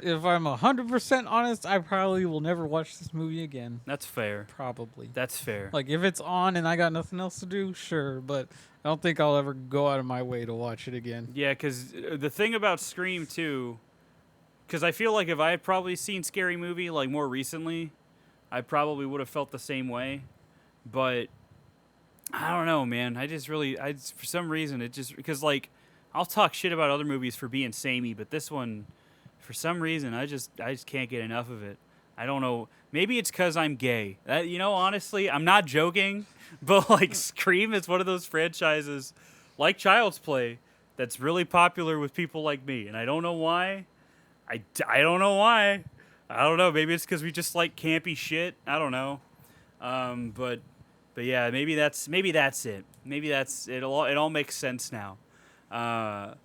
Speaker 4: if I'm 100% honest, I probably will never watch this movie again.
Speaker 3: That's fair.
Speaker 4: Probably.
Speaker 3: That's fair.
Speaker 4: Like, if it's on and I got nothing else to do, sure, but I don't think I'll ever go out of my way to watch it again.
Speaker 3: Yeah, because the thing about Scream, too, because I feel like if I had probably seen Scary Movie, like, more recently, I probably would have felt the same way. But I don't know, man. For some reason, it just, because, like, I'll talk shit about other movies for being samey, but this one, for some reason, I just can't get enough of it. I don't know. Maybe it's because I'm gay. You know, honestly, I'm not joking, but, like, Scream is one of those franchises, like Child's Play, that's really popular with people like me, and I don't know why. I don't know why. I don't know. Maybe it's because we just like campy shit. I don't know. But yeah, maybe that's it. Maybe that's it. It all makes sense now. But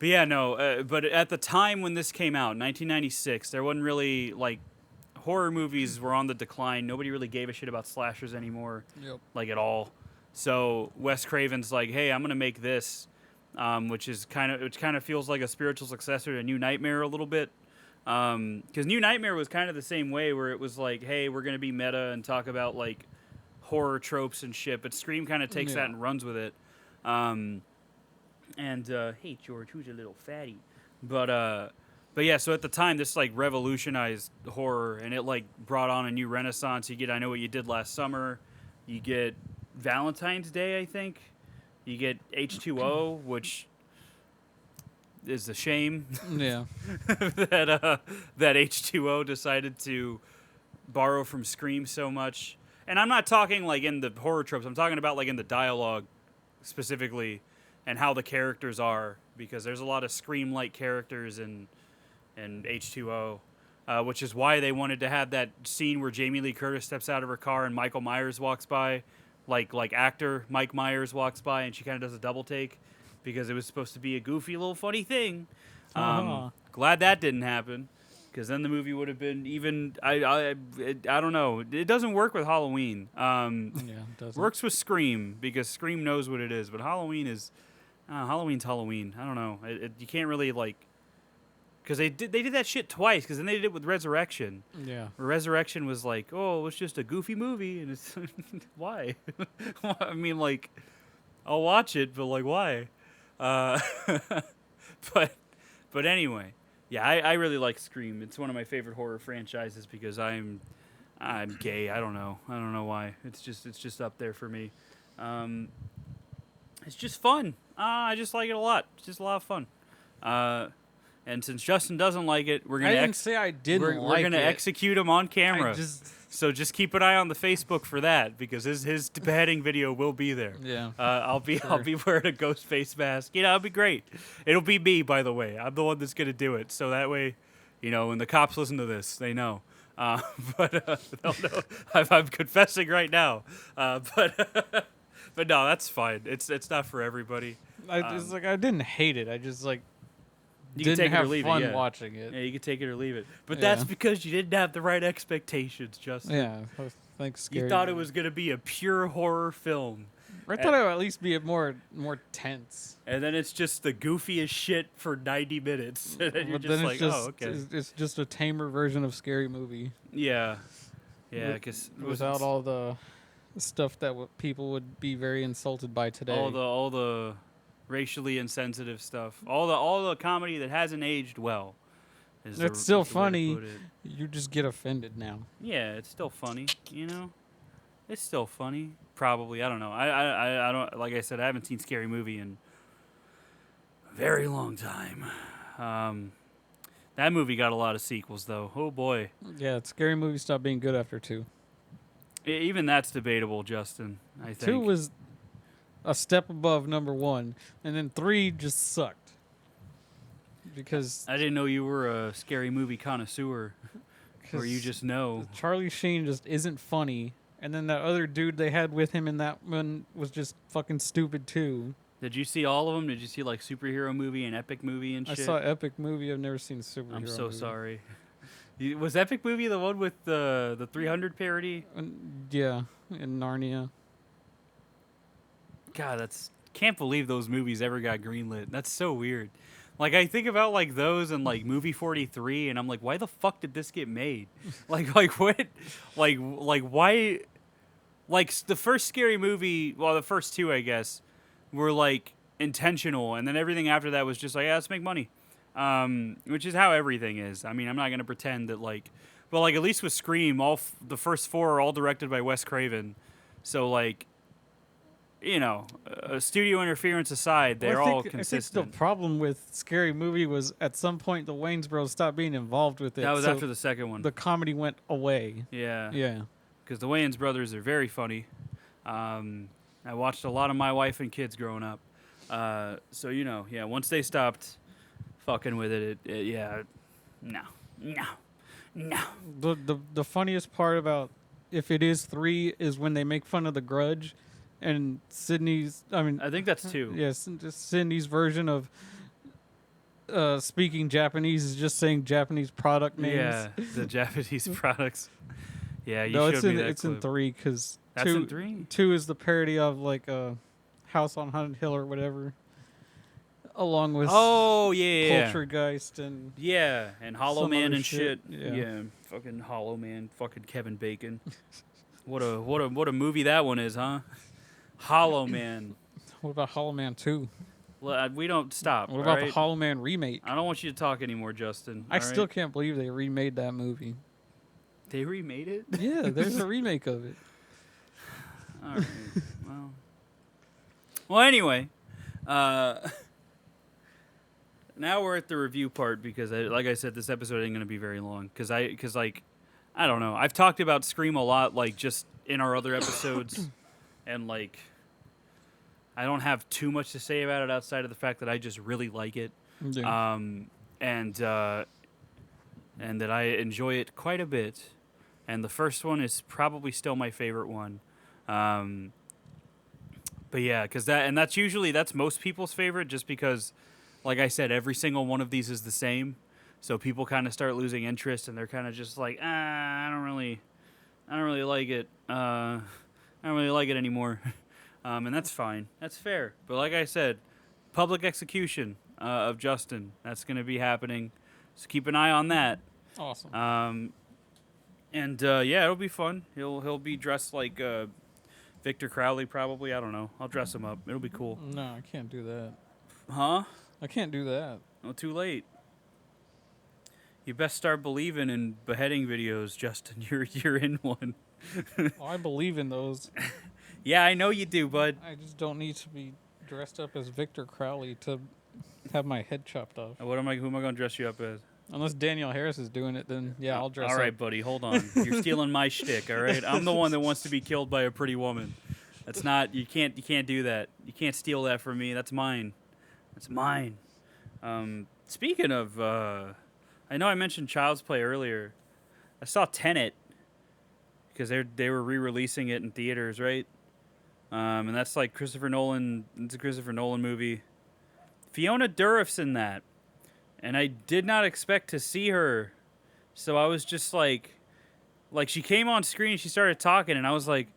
Speaker 3: yeah, no. But at the time when this came out, 1996, there wasn't really like horror movies were on the decline. Nobody really gave a shit about slashers anymore, like at all. So Wes Craven's like, hey, I'm gonna make this. Which kind of feels like a spiritual successor to New Nightmare a little bit, because New Nightmare was kind of the same way, where it was like, hey, we're gonna be meta and talk about like horror tropes and shit, but Scream kind of takes that and runs with it. Hey George, who's a little fatty? But yeah, so at the time this like revolutionized horror, and it like brought on a new renaissance. You get I Know What You Did Last Summer, you get Valentine's Day, I think. You get H2O, which is a shame.
Speaker 4: Yeah.
Speaker 3: that H2O decided to borrow from Scream so much. And I'm not talking like in the horror tropes. I'm talking about like in the dialogue specifically and how the characters are, because there's a lot of Scream-like characters in H2O, which is why they wanted to have that scene where Jamie Lee Curtis steps out of her car and Michael Myers walks by. Like actor Mike Myers walks by and she kind of does a double take, because it was supposed to be a goofy little funny thing. Glad that didn't happen, because then the movie would have been even. I don't know. It doesn't work with Halloween.
Speaker 4: It doesn't.
Speaker 3: Works with Scream, because Scream knows what it is, but Halloween's Halloween. I don't know. You can't really like. Because they did that shit twice, because then they did it with Resurrection. Yeah. Resurrection was like, oh, it's just a goofy movie, and it's why? I mean, like, I'll watch it, but like, why? But anyway, yeah, I really like Scream. It's one of my favorite horror franchises because I'm gay. I don't know why. It's just up there for me. It's just fun. I just like it a lot. It's just a lot of fun. And since Justin doesn't like it, we're gonna
Speaker 4: say I didn't
Speaker 3: we're gonna execute him on camera. So just keep an eye on the Facebook for that, because his beheading video will be there.
Speaker 4: Yeah.
Speaker 3: I'll be wearing a ghost face mask. You know, it'll be great. It'll be me, by the way. I'm the one that's gonna do it. So that way, you know, when the cops listen to this, they know. But they'll know. I'm confessing right now. But no, that's fine. It's not for everybody.
Speaker 4: I didn't hate it. I just like.
Speaker 3: You
Speaker 4: didn't
Speaker 3: can take
Speaker 4: have
Speaker 3: it or leave
Speaker 4: fun
Speaker 3: it,
Speaker 4: watching it.
Speaker 3: Yeah, you can take it or leave it. But that's because you didn't have the right expectations, Justin.
Speaker 4: Yeah, thanks.
Speaker 3: You thought it was going to be a pure horror film,
Speaker 4: I thought it would at least be more tense.
Speaker 3: And then it's just the goofiest shit for 90 minutes. And then you're
Speaker 4: But
Speaker 3: just
Speaker 4: then
Speaker 3: like,
Speaker 4: it's
Speaker 3: oh, okay.
Speaker 4: it's just a tamer version of Scary Movie.
Speaker 3: Yeah. Yeah, because
Speaker 4: Without all the stuff that people would be very insulted by today.
Speaker 3: all the racially insensitive stuff. All the comedy that hasn't aged well.
Speaker 4: It's still
Speaker 3: is the way to
Speaker 4: funny.
Speaker 3: put it.
Speaker 4: You just get offended now.
Speaker 3: Yeah, it's still funny, you know? It's still funny. Probably. I don't know. I don't, like I said, I haven't seen Scary Movie in a very long time. That movie got a lot of sequels, though. Oh, boy.
Speaker 4: Yeah, Scary Movie stopped being good after 2.
Speaker 3: Even that's debatable, Justin, I think.
Speaker 4: 2 was a step above number 1, and then 3 just sucked. Because
Speaker 3: I didn't know you were a Scary Movie connoisseur, or you just know.
Speaker 4: Charlie Sheen just isn't funny, and then that other dude they had with him in that one was just fucking stupid too.
Speaker 3: Did you see all of them? Did you see like Superhero Movie and Epic Movie and shit?
Speaker 4: I saw Epic Movie. I've never seen Superhero
Speaker 3: I'm so
Speaker 4: movie.
Speaker 3: sorry. Was Epic Movie the one with the 300 parody?
Speaker 4: Yeah, in Narnia.
Speaker 3: God, can't believe those movies ever got greenlit. That's so weird. Like, I think about like those and like Movie 43, and I'm like, why the fuck did this get made? like what? Like why? Like the first Scary Movie, well, the first 2, I guess, were like intentional, and then everything after that was just like, yeah, let's make money. Which is how everything is. I mean, I'm not gonna pretend that like, but like at least with Scream, the first 4 are all directed by Wes Craven, so like, you know, studio interference aside, they're all consistent.
Speaker 4: I think the problem with Scary Movie was at some point the Wayans Bros stopped being involved with it.
Speaker 3: That was
Speaker 4: so
Speaker 3: after the second one.
Speaker 4: the comedy went away.
Speaker 3: Yeah.
Speaker 4: Yeah.
Speaker 3: Because the Wayans brothers are very funny. I watched a lot of My Wife and Kids growing up. So, you know, yeah, once they stopped fucking with it, yeah, no.
Speaker 4: The funniest part about if it is 3 is when they make fun of The Grudge, and
Speaker 3: I think that's 2.
Speaker 4: Yes, Sydney's version of speaking Japanese is just saying Japanese product names.
Speaker 3: Yeah, the Japanese products. Yeah, you
Speaker 4: No,
Speaker 3: showed me that
Speaker 4: it's
Speaker 3: clip.
Speaker 4: in 3 because
Speaker 3: That's in 3?
Speaker 4: 2 is the parody of like House on Haunted Hill or whatever, along with
Speaker 3: Oh, yeah.
Speaker 4: Poltergeist and
Speaker 3: Yeah, and Hollow
Speaker 4: some
Speaker 3: Man
Speaker 4: other
Speaker 3: and shit.
Speaker 4: shit.
Speaker 3: Yeah, fucking Hollow Man, fucking Kevin Bacon. What a movie that one is, huh? Hollow Man.
Speaker 4: what about Hollow Man 2?
Speaker 3: We don't stop.
Speaker 4: What about
Speaker 3: all right?
Speaker 4: the Hollow Man remake?
Speaker 3: I don't want you to talk anymore, Justin.
Speaker 4: I
Speaker 3: all
Speaker 4: still
Speaker 3: right?
Speaker 4: can't believe they remade that movie.
Speaker 3: They remade it?
Speaker 4: Yeah, there's a remake of it.
Speaker 3: All right. Well, anyway, now we're at the review part because, like I said, this episode ain't gonna be very long because like I don't know. I've talked about Scream a lot, like just in our other episodes, and like I don't have too much to say about it outside of the fact that I just really like it,
Speaker 4: Yeah.
Speaker 3: and that I enjoy it quite a bit. And the first one is probably still my favorite one. But yeah, because that's most people's favorite, just because, like I said, every single one of these is the same. So people kind of start losing interest, and they're kind of just like, I don't really like it. I don't really like it anymore. And that's fine. That's fair. But like I said, public execution of Justin. That's going to be happening. So keep an eye on that.
Speaker 4: Awesome.
Speaker 3: And yeah, it'll be fun. He'll be dressed like Victor Crowley, probably. I don't know. I'll dress him up. It'll be cool.
Speaker 4: No, I can't do that.
Speaker 3: Huh?
Speaker 4: I can't do that.
Speaker 3: Oh, too late. You best start believing in beheading videos, Justin. You're in one.
Speaker 4: Oh, I believe in those.
Speaker 3: Yeah, I know you do, bud.
Speaker 4: I just don't need to be dressed up as Victor Crowley to have my head chopped off.
Speaker 3: Who am I going to dress you up as?
Speaker 4: Unless Danielle Harris is doing it, then yeah, I'll dress
Speaker 3: All
Speaker 4: up.
Speaker 3: right, buddy, hold on. You're stealing my shtick, all right? I'm the one that wants to be killed by a pretty woman. That's not, you can't do that. You can't steal that from me. That's mine. That's mine. Speaking of, I know I mentioned Child's Play earlier. I saw Tenet because they were re-releasing it in theaters, right? And that's like Christopher Nolan. It's a Christopher Nolan movie. Fiona Dourif's in that. And I did not expect to see her. So I was just like she came on screen and she started talking and I was like,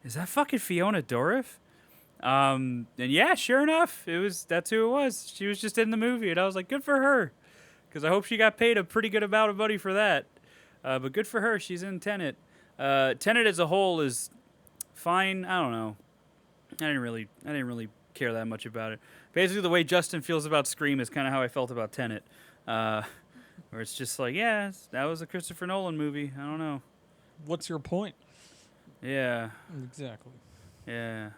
Speaker 3: is that fucking Fiona Dourif? And yeah, sure enough, that's who it was. She was just in the movie, and I was like, good for her, because I hope she got paid a pretty good amount of money for that. But good for her, she's in Tenet. Tenet as a whole is fine. I don't know. I didn't really care that much about it. Basically, the way Justin feels about Scream is kind of how I felt about Tenet, where it's just like, yeah, that was a Christopher Nolan movie. I don't know.
Speaker 4: What's your point?
Speaker 3: Yeah.
Speaker 4: Exactly.
Speaker 3: Yeah.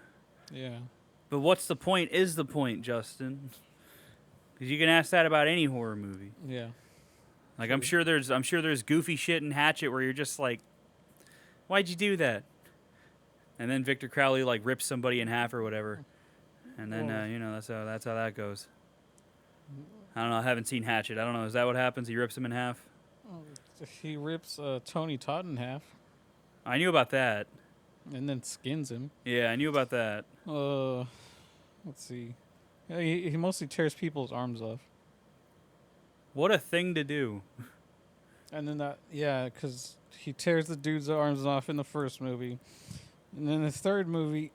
Speaker 4: Yeah.
Speaker 3: But what's the point is the point, Justin. Because you can ask that about any horror movie.
Speaker 4: Yeah.
Speaker 3: Like I'm sure there's goofy shit in Hatchet where you're just like, why'd you do that? And then Victor Crowley like rips somebody in half or whatever, and then that's how that goes. I don't know. I haven't seen Hatchet. I don't know. Is that what happens? He rips him in half.
Speaker 4: He rips Tony Todd in half
Speaker 3: I knew about that.
Speaker 4: and then skins him.
Speaker 3: Yeah, I knew about that.
Speaker 4: Let's see. Yeah, he mostly tears people's arms off.
Speaker 3: What a thing to do.
Speaker 4: And then because he tears the dude's arms off in the first movie. And then the third movie,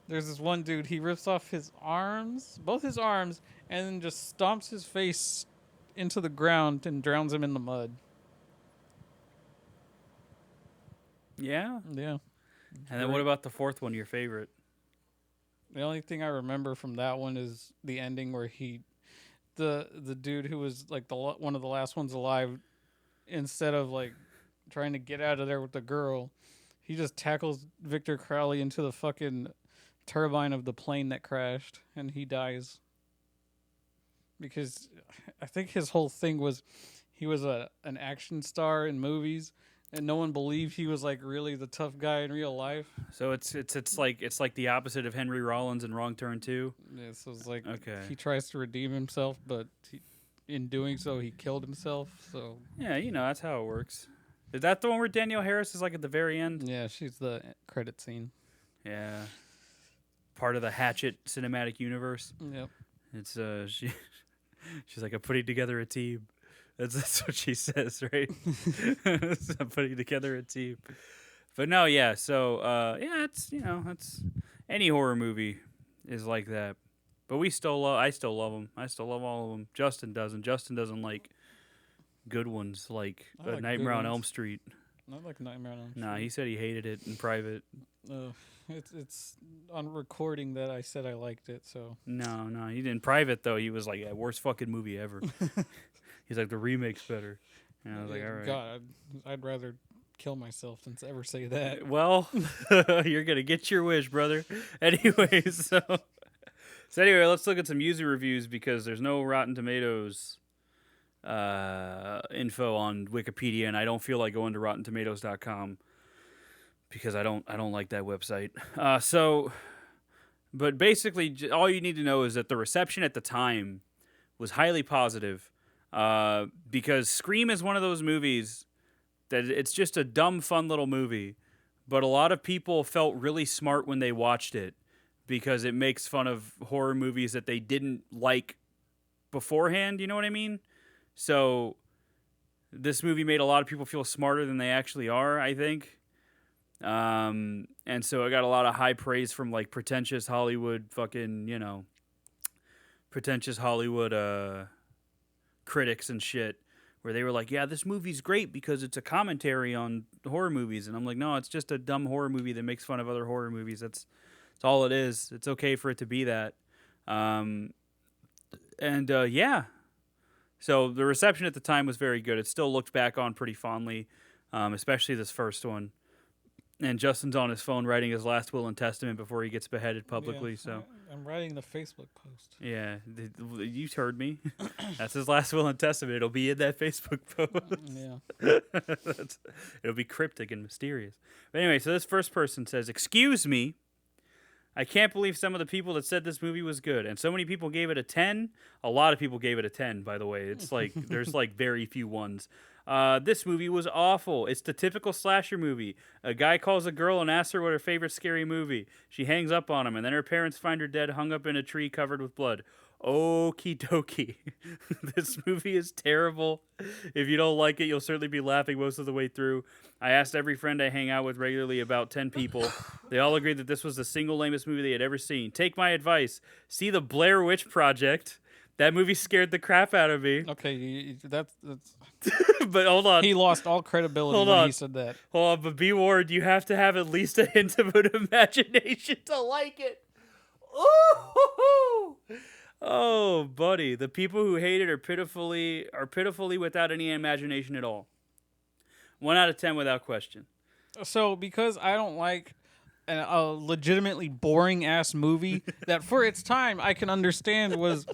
Speaker 4: there's this one dude, he rips off his arms, both his arms, and then just stomps his face into the ground and drowns him in the mud.
Speaker 3: Yeah.
Speaker 4: Yeah.
Speaker 3: And then what about the fourth one? Your favorite?
Speaker 4: The only thing I remember from that one is the ending where the dude who was like one of the last ones alive, instead of like trying to get out of there with the girl, he just tackles Victor Crowley into the fucking turbine of the plane that crashed, and he dies. Because I think his whole thing was he was an action star in movies, and no one believed he was like really the tough guy in real life.
Speaker 3: So it's like the opposite of Henry Rollins in Wrong Turn 2.
Speaker 4: Yeah, so it's like
Speaker 3: Okay.
Speaker 4: he tries to redeem himself, but in doing so, he killed himself. So
Speaker 3: Yeah, that's how it works. Is that the one where Danielle Harris is like at the very end?
Speaker 4: yeah, she's the credit scene.
Speaker 3: Yeah. Part of the Hatchet cinematic universe.
Speaker 4: Yep.
Speaker 3: It's she's like, I'm putting together a team. That's what she says, right? I'm putting together a team. But no, yeah. So it's it's any horror movie is like that. But I still love them. I still love all of them. Justin doesn't. Justin doesn't like good ones like
Speaker 4: I like
Speaker 3: Nightmare
Speaker 4: good
Speaker 3: on Elm
Speaker 4: ones.
Speaker 3: Street.
Speaker 4: Not like Nightmare on Elm Street.
Speaker 3: Nah, he said he hated it in private.
Speaker 4: It's on recording that I said I liked it. So
Speaker 3: No, he didn't. In private though, he was like, yeah, worst fucking movie ever. He's like, the remake's better. And I was like, all right.
Speaker 4: God, I'd rather kill myself than to ever say that.
Speaker 3: Well, you're gonna get your wish, brother. Anyways, so anyway, let's look at some user reviews because there's no Rotten Tomatoes info on Wikipedia, and I don't feel like going to RottenTomatoes.com because I don't like that website. But basically, all you need to know is that the reception at the time was highly positive because Scream is one of those movies that it's just a dumb, fun little movie, but a lot of people felt really smart when they watched it because it makes fun of horror movies that they didn't like beforehand, you know what I mean? So this movie made a lot of people feel smarter than they actually are, I think. And so I got a lot of high praise from like pretentious Hollywood critics and shit, where they were like, yeah, this movie's great because it's a commentary on horror movies. And I'm like, no, it's just a dumb horror movie that makes fun of other horror movies. That's all it is. It's okay for it to be that. Yeah. So the reception at the time was very good. It still looked back on pretty fondly, especially this first one. And Justin's on his phone writing his last will and testament before he gets beheaded publicly.
Speaker 4: Yeah,
Speaker 3: So
Speaker 4: I'm writing the Facebook post.
Speaker 3: yeah, you heard me. That's his last will and testament. It'll be in that Facebook post.
Speaker 4: Yeah.
Speaker 3: It'll be cryptic and mysterious. But anyway, so this first person says, "Excuse me. I can't believe some of the people that said this movie was good. And so many people gave it a 10. A lot of people gave it a 10, by the way. It's like, there's like very few ones. This movie was awful. It's the typical slasher movie. A guy calls a girl and asks her what her favorite scary movie. She hangs up on him, and then her parents find her dead, hung up in a tree covered with blood. Okie dokie. This movie is terrible. If you don't like it, you'll certainly be laughing most of the way through. I asked every friend I hang out with regularly, about 10 people. They all agreed that this was the single lamest movie they had ever seen. Take my advice. See the Blair Witch Project. That movie scared the crap out of me.
Speaker 4: Okay, that's
Speaker 3: But hold on.
Speaker 4: he lost all credibility
Speaker 3: Hold
Speaker 4: when
Speaker 3: on.
Speaker 4: he said that.
Speaker 3: Hold on, but be warned, you have to have at least a hint of an imagination to like it. Ooh! Oh, buddy. The people who hate it are pitifully without any imagination at all. 1 out of 10 without question.
Speaker 4: So because I don't like a legitimately boring ass movie that for its time I can understand was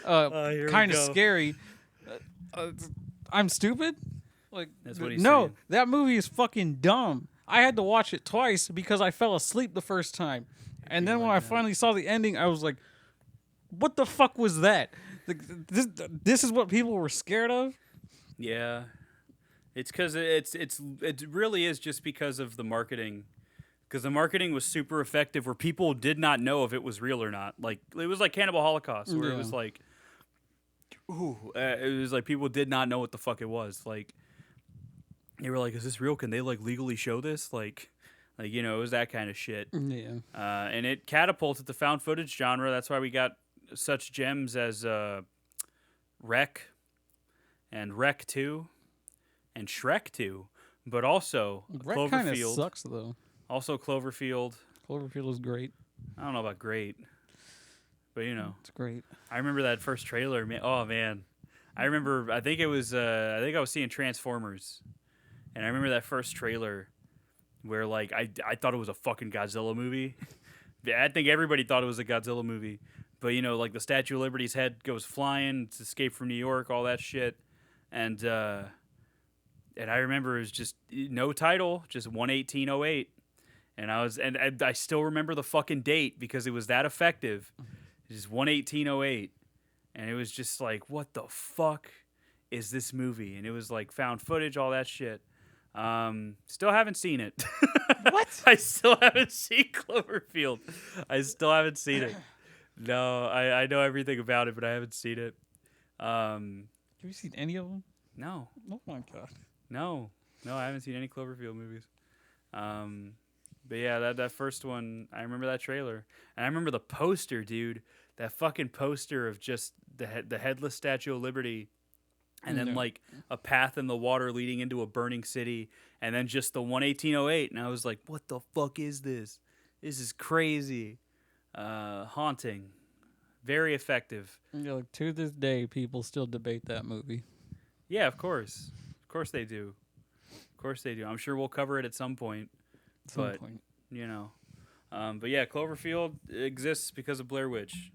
Speaker 3: Here we
Speaker 4: kind of
Speaker 3: go.
Speaker 4: scary, I'm stupid. Like
Speaker 3: That's what he's
Speaker 4: no,
Speaker 3: saying.
Speaker 4: that movie is fucking dumb. I had to watch it twice because I fell asleep the first time, and then when I finally saw the ending, I was like, "What the fuck was that? Like, this is what people were scared of."
Speaker 3: Yeah. It's because it really is just because of the marketing. Because the marketing was super effective where people did not know if it was real or not. Like, it was like Cannibal Holocaust where it was like, it was like people did not know what the fuck it was. Like, they were like, is this real? Can they like legally show this? Like, it was that kind of shit.
Speaker 4: Yeah.
Speaker 3: And it catapulted the found footage genre. That's why we got such gems as Wreck and Wreck 2 and Shrek 2, but also
Speaker 4: Wreck kind of
Speaker 3: Cloverfield.
Speaker 4: sucks though.
Speaker 3: Also Cloverfield.
Speaker 4: Cloverfield is great.
Speaker 3: I don't know about great, but
Speaker 4: It's great.
Speaker 3: I remember that first trailer. Man, oh man, I remember. I think I was seeing Transformers, and I remember that first trailer where like I thought it was a fucking Godzilla movie. I think everybody thought it was a Godzilla movie, but like the Statue of Liberty's head goes flying. It's Escape from New York, all that shit, and I remember it was just no title, just 1/18/08. And I still remember the fucking date because it was that effective. It was 1/18/08. And it was just like, what the fuck is this movie? And it was like found footage, all that shit. Still haven't seen it.
Speaker 4: What?
Speaker 3: I still haven't seen Cloverfield. I still haven't seen it. No, I know everything about it, but I haven't seen it.
Speaker 4: Have you seen any of them?
Speaker 3: No,
Speaker 4: Oh my god.
Speaker 3: no, I haven't seen any Cloverfield movies. But yeah, that first one, I remember that trailer, and I remember the poster, dude. That fucking poster of just the headless Statue of Liberty, and then like a path in the water leading into a burning city, and then just the 1/18/08, and I was like, what the fuck is this? This is crazy, haunting, very effective.
Speaker 4: Yeah, like, to this day, people still debate that movie.
Speaker 3: Yeah, of course they do. Of course they do. I'm sure we'll cover it at some point.
Speaker 4: At some
Speaker 3: But,
Speaker 4: point.
Speaker 3: But yeah, Cloverfield exists because of Blair Witch.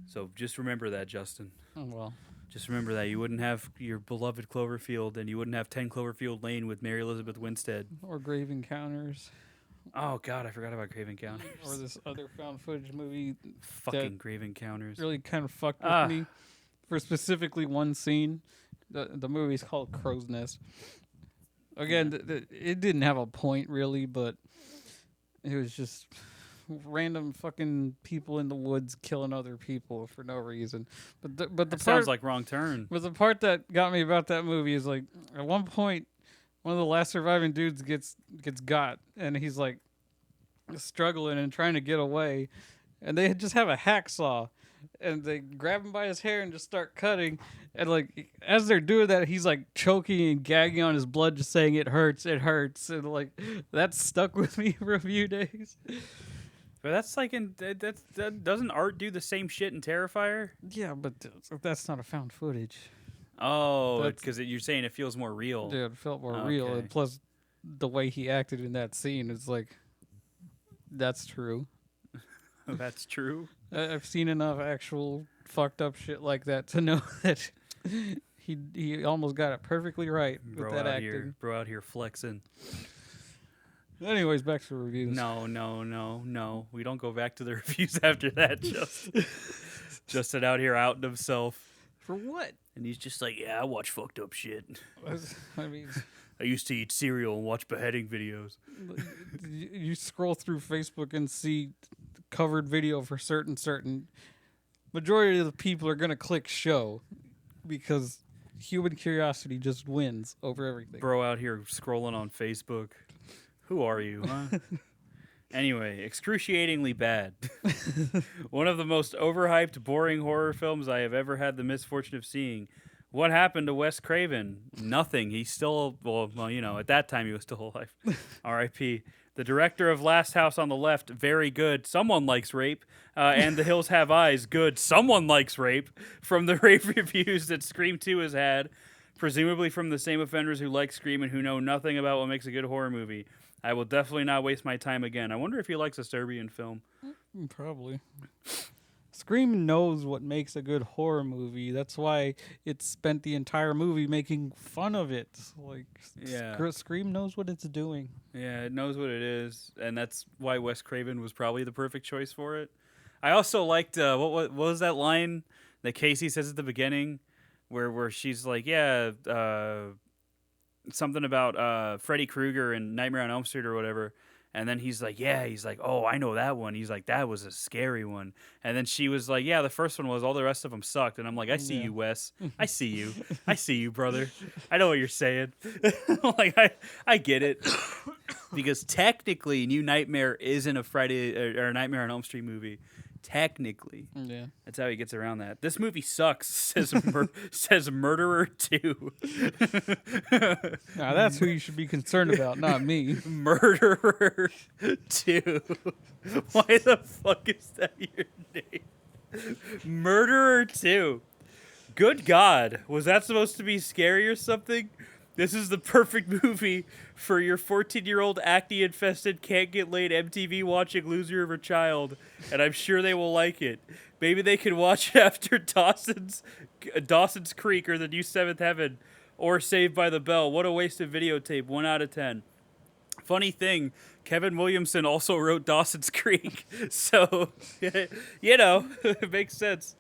Speaker 3: So just remember that, Justin.
Speaker 4: Oh well.
Speaker 3: Just remember that. You wouldn't have your beloved Cloverfield, and you wouldn't have 10 Cloverfield Lane with Mary Elizabeth Winstead.
Speaker 4: Or Grave Encounters.
Speaker 3: Oh, God, I forgot about Grave Encounters.
Speaker 4: Or this other found footage movie
Speaker 3: Fucking Grave Encounters.
Speaker 4: really kind of fucked with me for specifically one scene. The movie's called Crow's Nest. Again, it didn't have a point really, but it was just random fucking people in the woods killing other people for no reason. But the
Speaker 3: That
Speaker 4: part,
Speaker 3: sounds like Wrong Turn.
Speaker 4: but the part that got me about that movie is like at one point, one of the last surviving dudes gets got, and he's like struggling and trying to get away, and they just have a hacksaw. And they grab him by his hair and just start cutting. And, like, as they're doing that, he's, like, choking and gagging on his blood, just saying, it hurts. And, like, that stuck with me for a few days.
Speaker 3: But that's like that doesn't Art do the same shit in Terrifier?
Speaker 4: Yeah, but that's not a found footage.
Speaker 3: Oh,
Speaker 4: That's-
Speaker 3: because you're saying it feels more real.
Speaker 4: Dude, it felt more real.
Speaker 3: Okay.
Speaker 4: And plus, the way he acted in that scene is like, that's true.
Speaker 3: That's true.
Speaker 4: I've seen enough actual fucked up shit like that to know that he almost got it perfectly right with
Speaker 3: Bro
Speaker 4: that
Speaker 3: out
Speaker 4: acting.
Speaker 3: here flexing.
Speaker 4: Anyways, back to reviews.
Speaker 3: No. We don't go back to the reviews after that. Justin out here outing himself.
Speaker 4: For what?
Speaker 3: And he's just like, yeah, I watch fucked up shit.
Speaker 4: I mean,
Speaker 3: I used to eat cereal and watch beheading videos.
Speaker 4: you scroll through Facebook and see covered video for certain majority of the people are gonna click show because human curiosity just wins over everything.
Speaker 3: Bro out here scrolling on Facebook. Who are you, huh? Anyway, excruciatingly bad. One of the most overhyped, boring horror films I have ever had the misfortune of seeing. What happened to Wes Craven? Nothing. He's still, well, you know, at that time he was still alive. R.I.P. The director of Last House on the Left, very good. Someone likes rape. And The Hills Have Eyes, good. Someone likes rape. From the rave reviews that Scream 2 has had, presumably from the same offenders who like Scream and who know nothing about what makes a good horror movie. I will definitely not waste my time again. I wonder if he likes a Serbian film.
Speaker 4: Probably. Scream knows what makes a good horror movie. That's why it spent the entire movie making fun of it. Like,
Speaker 3: Yeah.
Speaker 4: Scream knows what it's doing.
Speaker 3: Yeah, it knows what it is, and that's why Wes Craven was probably the perfect choice for it. I also liked what was that line that Casey says at the beginning, where she's like, yeah, something about Freddy Krueger and Nightmare on Elm Street or whatever. And then he's like, oh, I know that one. He's like, that was a scary one. And then she was like, yeah, the first one was. All the rest of them sucked. And I'm like, I see you, Wes. I see you. I see you, brother. I know what you're saying. Like, I get it. Because technically, New Nightmare isn't a Friday or a Nightmare on Elm Street movie. Technically.
Speaker 4: Yeah.
Speaker 3: That's how he gets around that. This movie sucks, says Murderer 2.
Speaker 4: Now that's who you should be concerned about, not me.
Speaker 3: Murderer 2. Why the fuck is that your name? Murderer 2. Good God. Was that supposed to be scary or something? This is the perfect movie for your 14-year-old acne-infested, can't-get-laid MTV watching loser of a child, and I'm sure they will like it. Maybe they can watch it after Dawson's Creek or The New Seventh Heaven or Saved by the Bell. What a waste of videotape. 1 out of 10. Funny thing, Kevin Williamson also wrote Dawson's Creek, so, you know, it makes sense.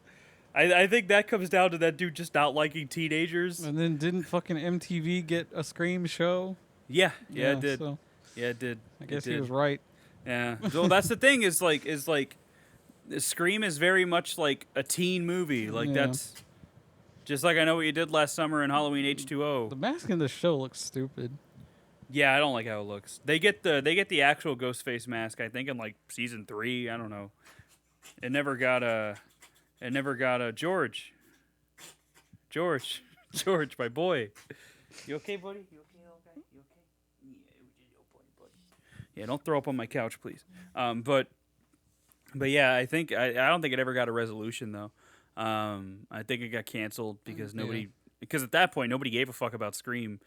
Speaker 3: I think that comes down to that dude just not liking teenagers.
Speaker 4: And then didn't fucking MTV get a Scream show?
Speaker 3: Yeah, it did.
Speaker 4: So
Speaker 3: Yeah, it did.
Speaker 4: I guess
Speaker 3: It
Speaker 4: he
Speaker 3: did.
Speaker 4: was right.
Speaker 3: Yeah. So that's the thing is like Scream is very much like a teen movie. Like
Speaker 4: Yeah.
Speaker 3: that's just like I Know What You Did Last Summer in Halloween
Speaker 4: The
Speaker 3: H2O.
Speaker 4: mask in the show looks stupid.
Speaker 3: Yeah, I don't like how it looks. They get the actual Ghostface mask, I think, in like season 3. I don't know. It never got a George, my boy. You okay, buddy? You okay, little guy? You okay? Yeah, buddy. Yeah, don't throw up on my couch, please. But yeah, I don't think it ever got a resolution though. I think it got canceled because because at that point nobody gave a fuck about Scream.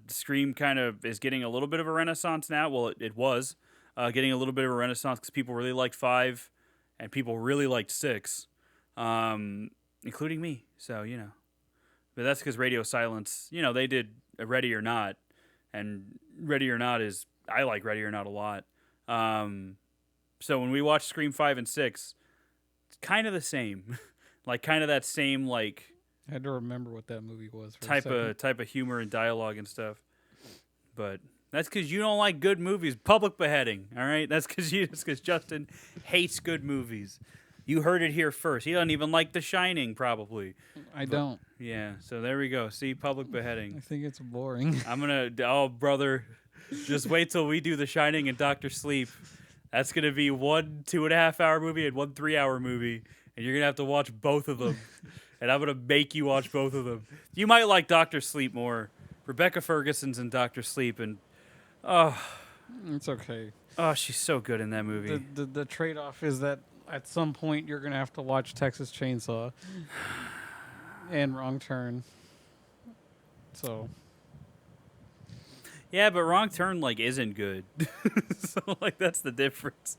Speaker 3: Scream kind of is getting a little bit of a renaissance now. Well, it was getting a little bit of a renaissance because people really liked 5 and people really liked 6. Including me, so, you know. But that's because Radio Silence, you know, they did a Ready or Not, and Ready or Not I like Ready or Not a lot. So when we watch Scream 5 and 6, it's kind of the same. Like, kind of that same, like...
Speaker 4: I had to remember what that movie was for a second.
Speaker 3: type of humor and dialogue and stuff. But that's because you don't like good movies. Public beheading, all right? That's because Justin hates good movies. You heard it here first. He doesn't even like The Shining, probably.
Speaker 4: I don't.
Speaker 3: Yeah, so there we go. See, public
Speaker 4: I
Speaker 3: beheading.
Speaker 4: think it's boring.
Speaker 3: Oh, brother, just wait till we do The Shining and Dr. Sleep. That's going to be 1 2.5 hour movie and 1 3 hour movie, and you're going to have to watch both of them. And I'm going to make you watch both of them. You might like Dr. Sleep more. Rebecca Ferguson's in Dr. Sleep, and
Speaker 4: It's okay.
Speaker 3: oh, she's so good in that movie.
Speaker 4: The trade-off is that at some point you're going to have to watch Texas Chainsaw and Wrong Turn. So...
Speaker 3: Yeah, but Wrong Turn like isn't good. So like that's the difference.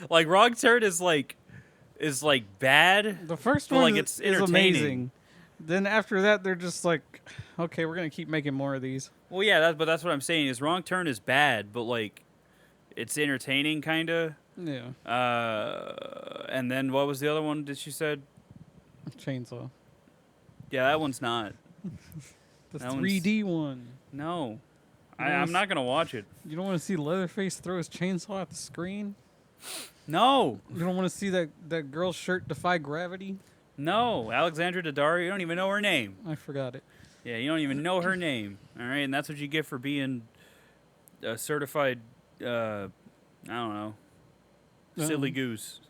Speaker 3: Like Wrong Turn is like bad.
Speaker 4: The first
Speaker 3: But,
Speaker 4: one
Speaker 3: like, it's
Speaker 4: is
Speaker 3: entertaining.
Speaker 4: amazing. Then after that, they're just like, okay, we're gonna keep making more of these.
Speaker 3: Well, yeah, but that's what I'm saying is Wrong Turn is bad, but like it's entertaining kind of.
Speaker 4: Yeah,
Speaker 3: And then what was the other one that she said?
Speaker 4: Chainsaw.
Speaker 3: Yeah, that one's not.
Speaker 4: The
Speaker 3: That one's-
Speaker 4: 3D one.
Speaker 3: No,
Speaker 4: You know
Speaker 3: I'm
Speaker 4: what's-
Speaker 3: not gonna watch it.
Speaker 4: You don't want to see Leatherface throw his chainsaw at the screen?
Speaker 3: No.
Speaker 4: You don't want to see that girl's shirt defy gravity?
Speaker 3: No. Alexandra Daddario, you don't even know her name.
Speaker 4: I forgot it.
Speaker 3: Yeah, you don't even know her name. All right, and that's what you get for being a certified, I don't know, silly goose.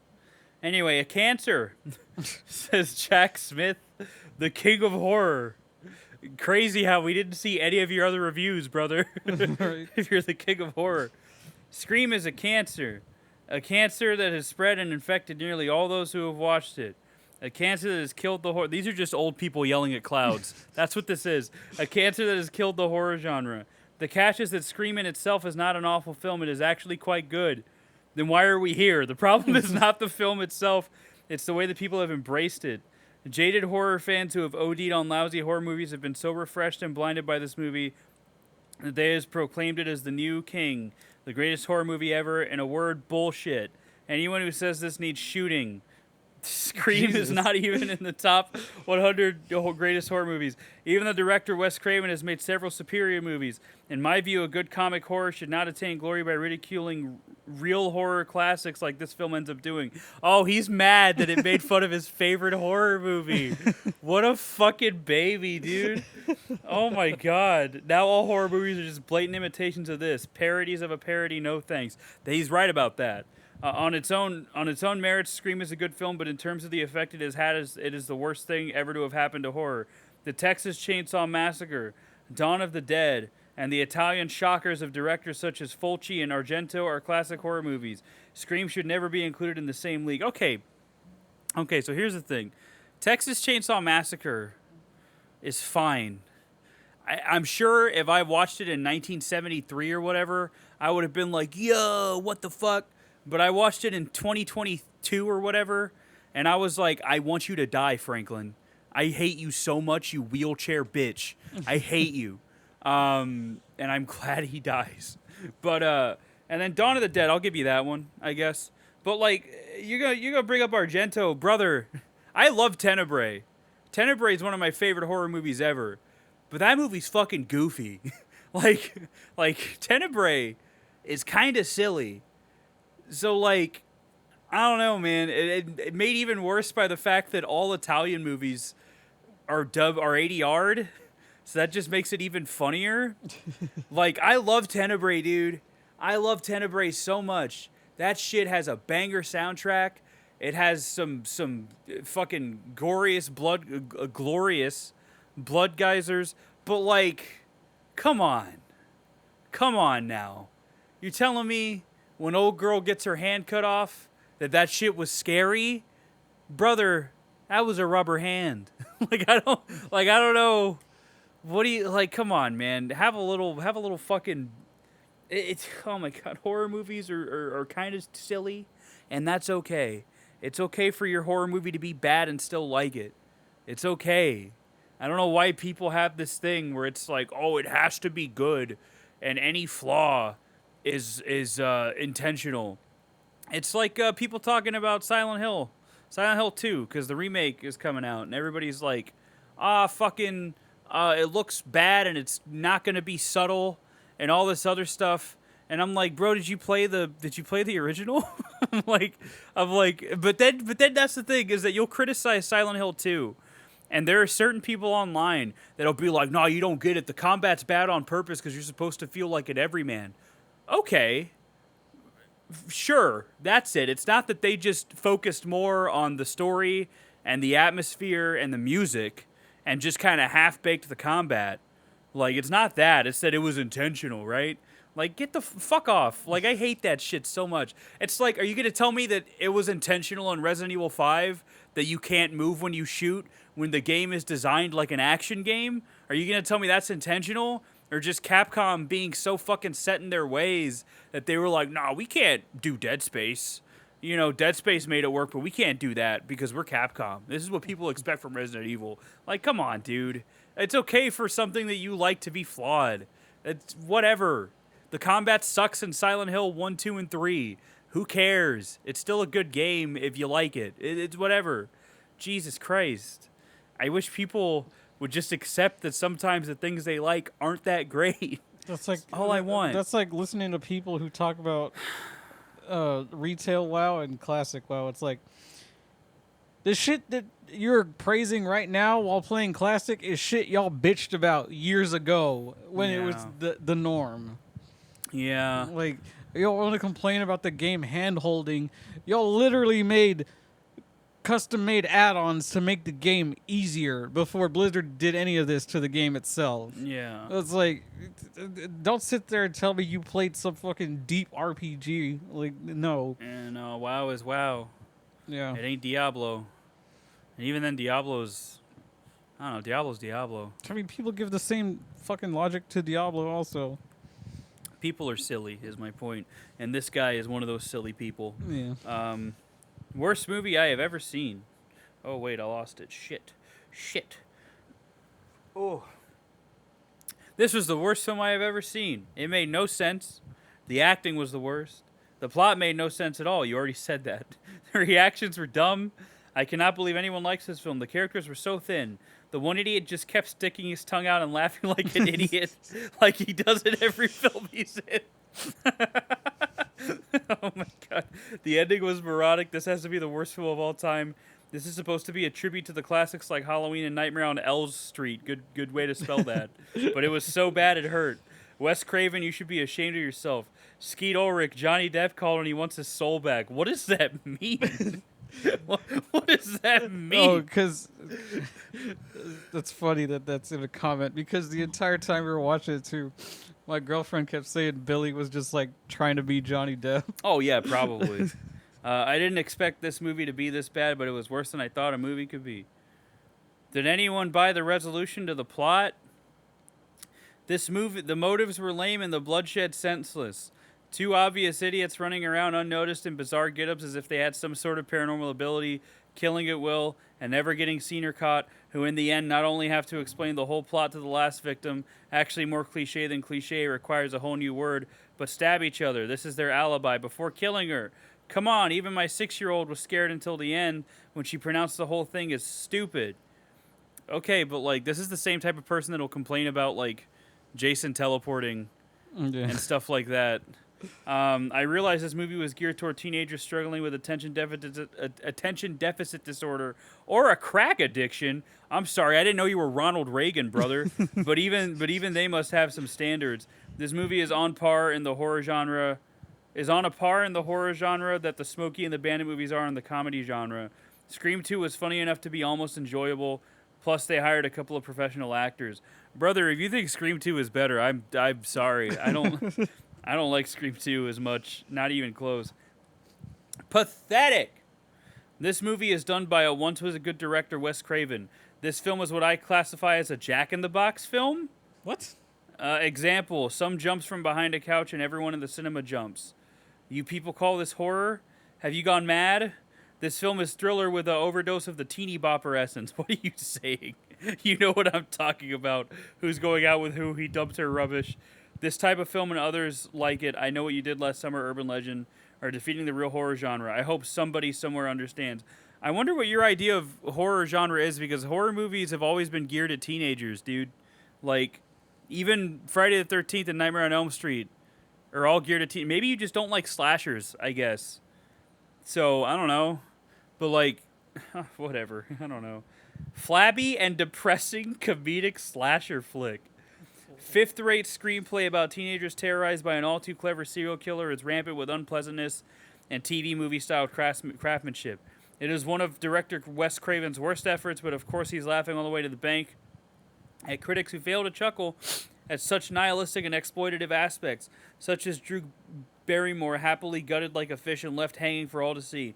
Speaker 3: Anyway, a cancer, says Jack Smith, the king of horror. Crazy how we didn't see any of your other reviews, brother.
Speaker 4: Right.
Speaker 3: If you're the king of horror. Scream is a cancer that has spread and infected nearly all those who have watched it. A cancer that has killed the horror. These are just old people yelling at clouds. That's what this is. A cancer that has killed the horror genre. The catch is that Scream in itself is not an awful film. It is actually quite good. Then why are we here? The problem is not the film itself. It's the way that people have embraced it. Jaded horror fans who have OD'd on lousy horror movies have been so refreshed and blinded by this movie that they have proclaimed it as the new king, the greatest horror movie ever, in a word, bullshit. Anyone who says this needs shooting. Scream is not even in the top 100 greatest horror movies. Even the director, Wes Craven, has made several superior movies. In my view, a good comic horror should not attain glory by ridiculing real horror classics like this film ends up doing. Oh, he's mad that it made fun of his favorite horror movie. What a fucking baby, dude. Oh my god. Now all horror movies are just blatant imitations of this. Parodies of a parody, no thanks. He's right about that. On its own merits, Scream is a good film, but in terms of the effect it has had, it is the worst thing ever to have happened to horror. The Texas Chainsaw Massacre, Dawn of the Dead, and the Italian shockers of directors such as Fulci and Argento are classic horror movies. Scream should never be included in the same league. Okay, so here's the thing. Texas Chainsaw Massacre is fine. I'm sure if I watched it in 1973 or whatever, I would have been like, yo, what the fuck? But I watched it in 2022 or whatever, and I was like, I want you to die, Franklin. I hate you so much, you wheelchair bitch. I hate you. And I'm glad he dies. But, and then Dawn of the Dead, I'll give you that one, I guess. But, like, you're gonna bring up Argento. Brother, I love Tenebrae. Tenebrae is one of my favorite horror movies ever. But that movie's fucking goofy. like, Tenebrae is kind of silly. So, like, I don't know, man. It made even worse by the fact that all Italian movies are ADR'd. So that just makes it even funnier. Like, I love Tenebrae, dude. I love Tenebrae so much. That shit has a banger soundtrack. It has some fucking glorious blood geysers. But, like, come on. Come on now. You're telling me when old girl gets her hand cut off, that shit was scary? Brother, that was a rubber hand. I don't know. What do you, like, come on, man. Have a little fucking, it's, oh my god, horror movies are kind of silly, and that's okay. It's okay for your horror movie to be bad and still like it. It's okay. I don't know why people have this thing where it's like, oh, it has to be good, and any flaw is intentional. It's like people talking about Silent Hill 2, because the remake is coming out, and everybody's like, fucking, it looks bad, and it's not gonna be subtle, and all this other stuff. And I'm like, bro, did you play the original? I'm like, but then that's the thing, is that you'll criticize Silent Hill 2. And there are certain people online that'll be like, no, you don't get it. The combat's bad on purpose because you're supposed to feel like an everyman. Okay. Sure, that's it. It's not that they just focused more on the story and the atmosphere and the music and just kind of half-baked the combat. Like, it's not that. It's that it was intentional, right? Like, get the fuck off. Like, I hate that shit so much. It's like, are you going to tell me that it was intentional in Resident Evil 5 that you can't move when you shoot when the game is designed like an action game? Are you going to tell me that's intentional? Or just Capcom being so fucking set in their ways that they were like, nah, we can't do Dead Space. You know, Dead Space made it work, but we can't do that because we're Capcom. This is what people expect from Resident Evil. Like, come on, dude. It's okay for something that you like to be flawed. It's whatever. The combat sucks in Silent Hill 1, 2, and 3. Who cares? It's still a good game if you like it. It's whatever. Jesus Christ. I wish people would just accept that sometimes the things they like aren't that great.
Speaker 4: That's like
Speaker 3: all I want.
Speaker 4: That's like listening to people who talk about retail WoW and classic WoW. It's like the shit that you're praising right now while playing classic is shit y'all bitched about years ago when it was the norm.
Speaker 3: Yeah.
Speaker 4: Like, y'all want to complain about the game hand holding. Y'all literally made custom-made add-ons to make the game easier before Blizzard did any of this to the game itself.
Speaker 3: Yeah.
Speaker 4: It's like, don't sit there and tell me you played some fucking deep RPG. Like, no.
Speaker 3: And WoW is WoW.
Speaker 4: Yeah.
Speaker 3: It ain't Diablo. And even then, Diablo's... I don't know, Diablo's Diablo.
Speaker 4: I mean, people give the same fucking logic to Diablo also.
Speaker 3: People are silly, is my point. And this guy is one of those silly people.
Speaker 4: Yeah.
Speaker 3: Worst movie I have ever seen. Oh, wait, I lost it. Shit. Oh. This was the worst film I have ever seen. It made no sense. The acting was the worst. The plot made no sense at all. You already said that. The reactions were dumb. I cannot believe anyone likes this film. The characters were so thin. The one idiot just kept sticking his tongue out and laughing like an idiot, like he does in every film he's in. Oh my god. The ending was moronic. This has to be the worst film of all time. This is supposed to be a tribute to the classics like Halloween and Nightmare on Elm Street. Good way to spell that. But it was so bad it hurt. Wes Craven, you should be ashamed of yourself. Skeet Ulrich, Johnny Depp called and he wants his soul back. What does that mean? What does that mean?
Speaker 4: Oh, because that's funny that's in a comment, because the entire time we were watching it too, my girlfriend kept saying Billy was just like trying to be Johnny Depp.
Speaker 3: Oh yeah, probably. I didn't expect this movie to be this bad, but it was worse than I thought a movie could be. Did anyone buy the resolution to the plot? This movie, the motives were lame and the bloodshed senseless. Two obvious idiots running around unnoticed in bizarre get-ups as if they had some sort of paranormal ability, killing at will, and never getting seen or caught, who in the end not only have to explain the whole plot to the last victim, actually more cliche than cliche, requires a whole new word, but stab each other. This is their alibi before killing her. Come on, even my 6-year-old was scared until the end when she pronounced the whole thing as stupid. Okay, but like, this is the same type of person that'll complain about like Jason teleporting and stuff like that. I realized this movie was geared toward teenagers struggling with attention deficit disorder or a crack addiction. I'm sorry, I didn't know you were Ronald Reagan, brother. but even they must have some standards. This movie is on par in the horror genre. Is on a par in the horror genre that the Smokey and the Bandit movies are in the comedy genre. Scream 2 was funny enough to be almost enjoyable. Plus, they hired a couple of professional actors. Brother, if you think Scream 2 is better, I'm sorry. I don't like Scream 2 as much. Not even close. Pathetic. This movie is done by a once was a good director, Wes Craven. This film is what I classify as a Jack-in-the-Box film.
Speaker 4: What?
Speaker 3: Example, some jumps from behind a couch and everyone in the cinema jumps. You people call this horror? Have you gone mad? This film is thriller with an overdose of the teeny bopper essence. What are you saying? You know what I'm talking about. Who's going out with who? He dumped her rubbish. This type of film and others like it, I Know What You Did Last Summer, Urban Legend, are defeating the real horror genre. I hope somebody somewhere understands. I wonder what your idea of horror genre is, because horror movies have always been geared at teenagers, dude. Like, even Friday the 13th and Nightmare on Elm Street are all geared at teen. Maybe you just don't like slashers, I guess. So, I don't know. But, like, whatever. I don't know. Flabby and depressing comedic slasher flick. Fifth-rate screenplay about teenagers terrorized by an all-too-clever serial killer is rampant with unpleasantness and TV movie-style craftsmanship. It is one of director Wes Craven's worst efforts, but of course he's laughing all the way to the bank at critics who fail to chuckle at such nihilistic and exploitative aspects, such as Drew Barrymore happily gutted like a fish and left hanging for all to see.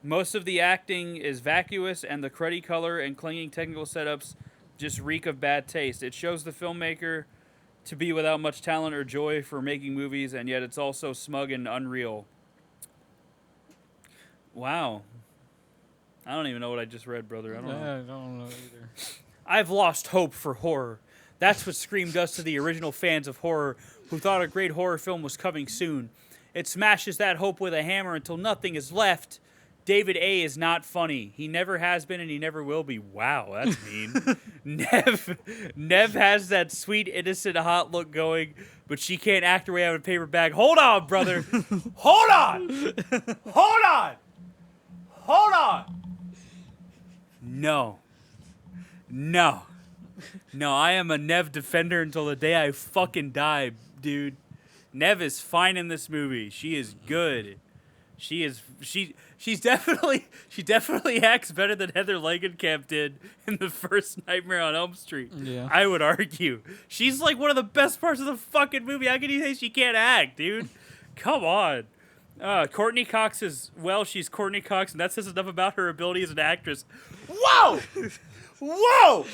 Speaker 3: Most of the acting is vacuous, and the cruddy color and clinging technical setups just reek of bad taste. It shows the filmmaker to be without much talent or joy for making movies, and yet it's also smug and unreal. Wow. I don't even know what I just read, brother. I don't know.
Speaker 4: I don't know either.
Speaker 3: I've lost hope for horror. That's what Scream does to the original fans of horror who thought a great horror film was coming soon. It smashes that hope with a hammer until nothing is left. David A. is not funny. He never has been and he never will be. Wow, that's mean. Nev has that sweet, innocent, hot look going, but she can't act her way out of a paper bag. Hold on, brother. Hold on. Hold on. Hold on. No. No. No, I am a Nev defender until the day I fucking die, dude. Nev is fine in this movie. She is good. She definitely acts better than Heather Langenkamp did in the first Nightmare on Elm Street.
Speaker 4: Yeah.
Speaker 3: I would argue. She's like one of the best parts of the fucking movie. How can you say she can't act, dude? Come on. Courtney Cox she's Courtney Cox, and that says enough about her ability as an actress. Whoa! Whoa!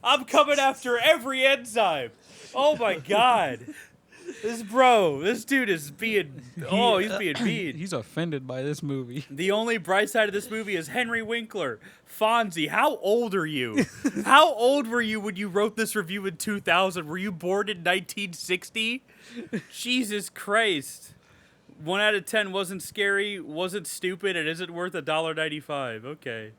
Speaker 3: I'm coming after every enzyme. Oh my god. This dude is being, he's being mean.
Speaker 4: He's offended by this movie.
Speaker 3: The only bright side of this movie is Henry Winkler. Fonzie, how old are you? How old were you when you wrote this review in 2000? Were you born in 1960? Jesus Christ. 1 out of 10 wasn't scary, wasn't stupid, and isn't worth $1.95. Okay.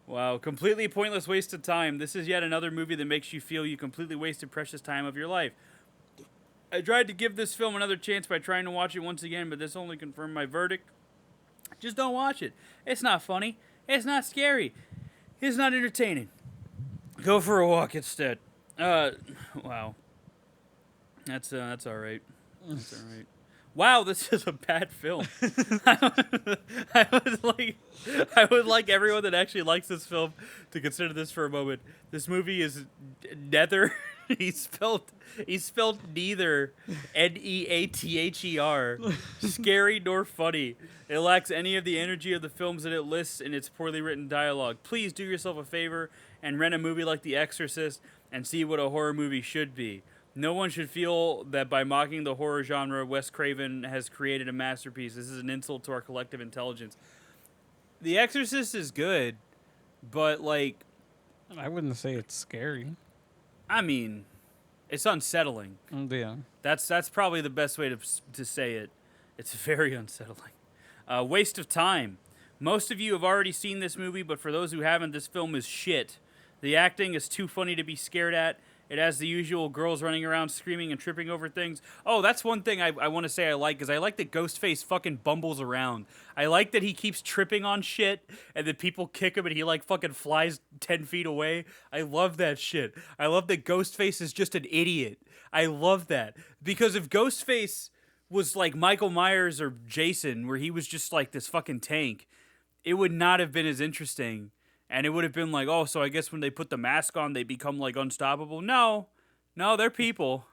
Speaker 3: Wow, completely pointless waste of time. This is yet another movie that makes you feel you completely wasted precious time of your life. I tried to give this film another chance by trying to watch it once again, but this only confirmed my verdict. Just don't watch it. It's not funny. It's not scary. It's not entertaining. Go for a walk instead. Wow. That's all right. That's all right. Wow, this is a bad film. I would like everyone that actually likes this film to consider this for a moment. This movie is nether. He spelled neither Neather scary nor funny. It lacks any of the energy of the films that it lists in its poorly written dialogue. Please do yourself a favor and rent a movie like The Exorcist and see what a horror movie should be. No one should feel that by mocking the horror genre, Wes Craven has created a masterpiece. This is an insult to our collective intelligence. The Exorcist is good, but like,
Speaker 4: I wouldn't say it's scary.
Speaker 3: I mean, it's unsettling.
Speaker 4: Yeah.
Speaker 3: That's probably the best way to say it. It's very unsettling. Waste of time. Most of you have already seen this movie, but for those who haven't, this film is shit. The acting is too funny to be scared at. It has the usual girls running around screaming and tripping over things. Oh, that's one thing I want to say I like, is I like that Ghostface fucking bumbles around. I like that he keeps tripping on shit, and then people kick him and he like fucking flies 10 feet away. I love that shit. I love that Ghostface is just an idiot. I love that. Because if Ghostface was like Michael Myers or Jason, where he was just like this fucking tank, it would not have been as interesting. And it would have been like, oh, so I guess when they put the mask on, they become, like, unstoppable. No, they're people.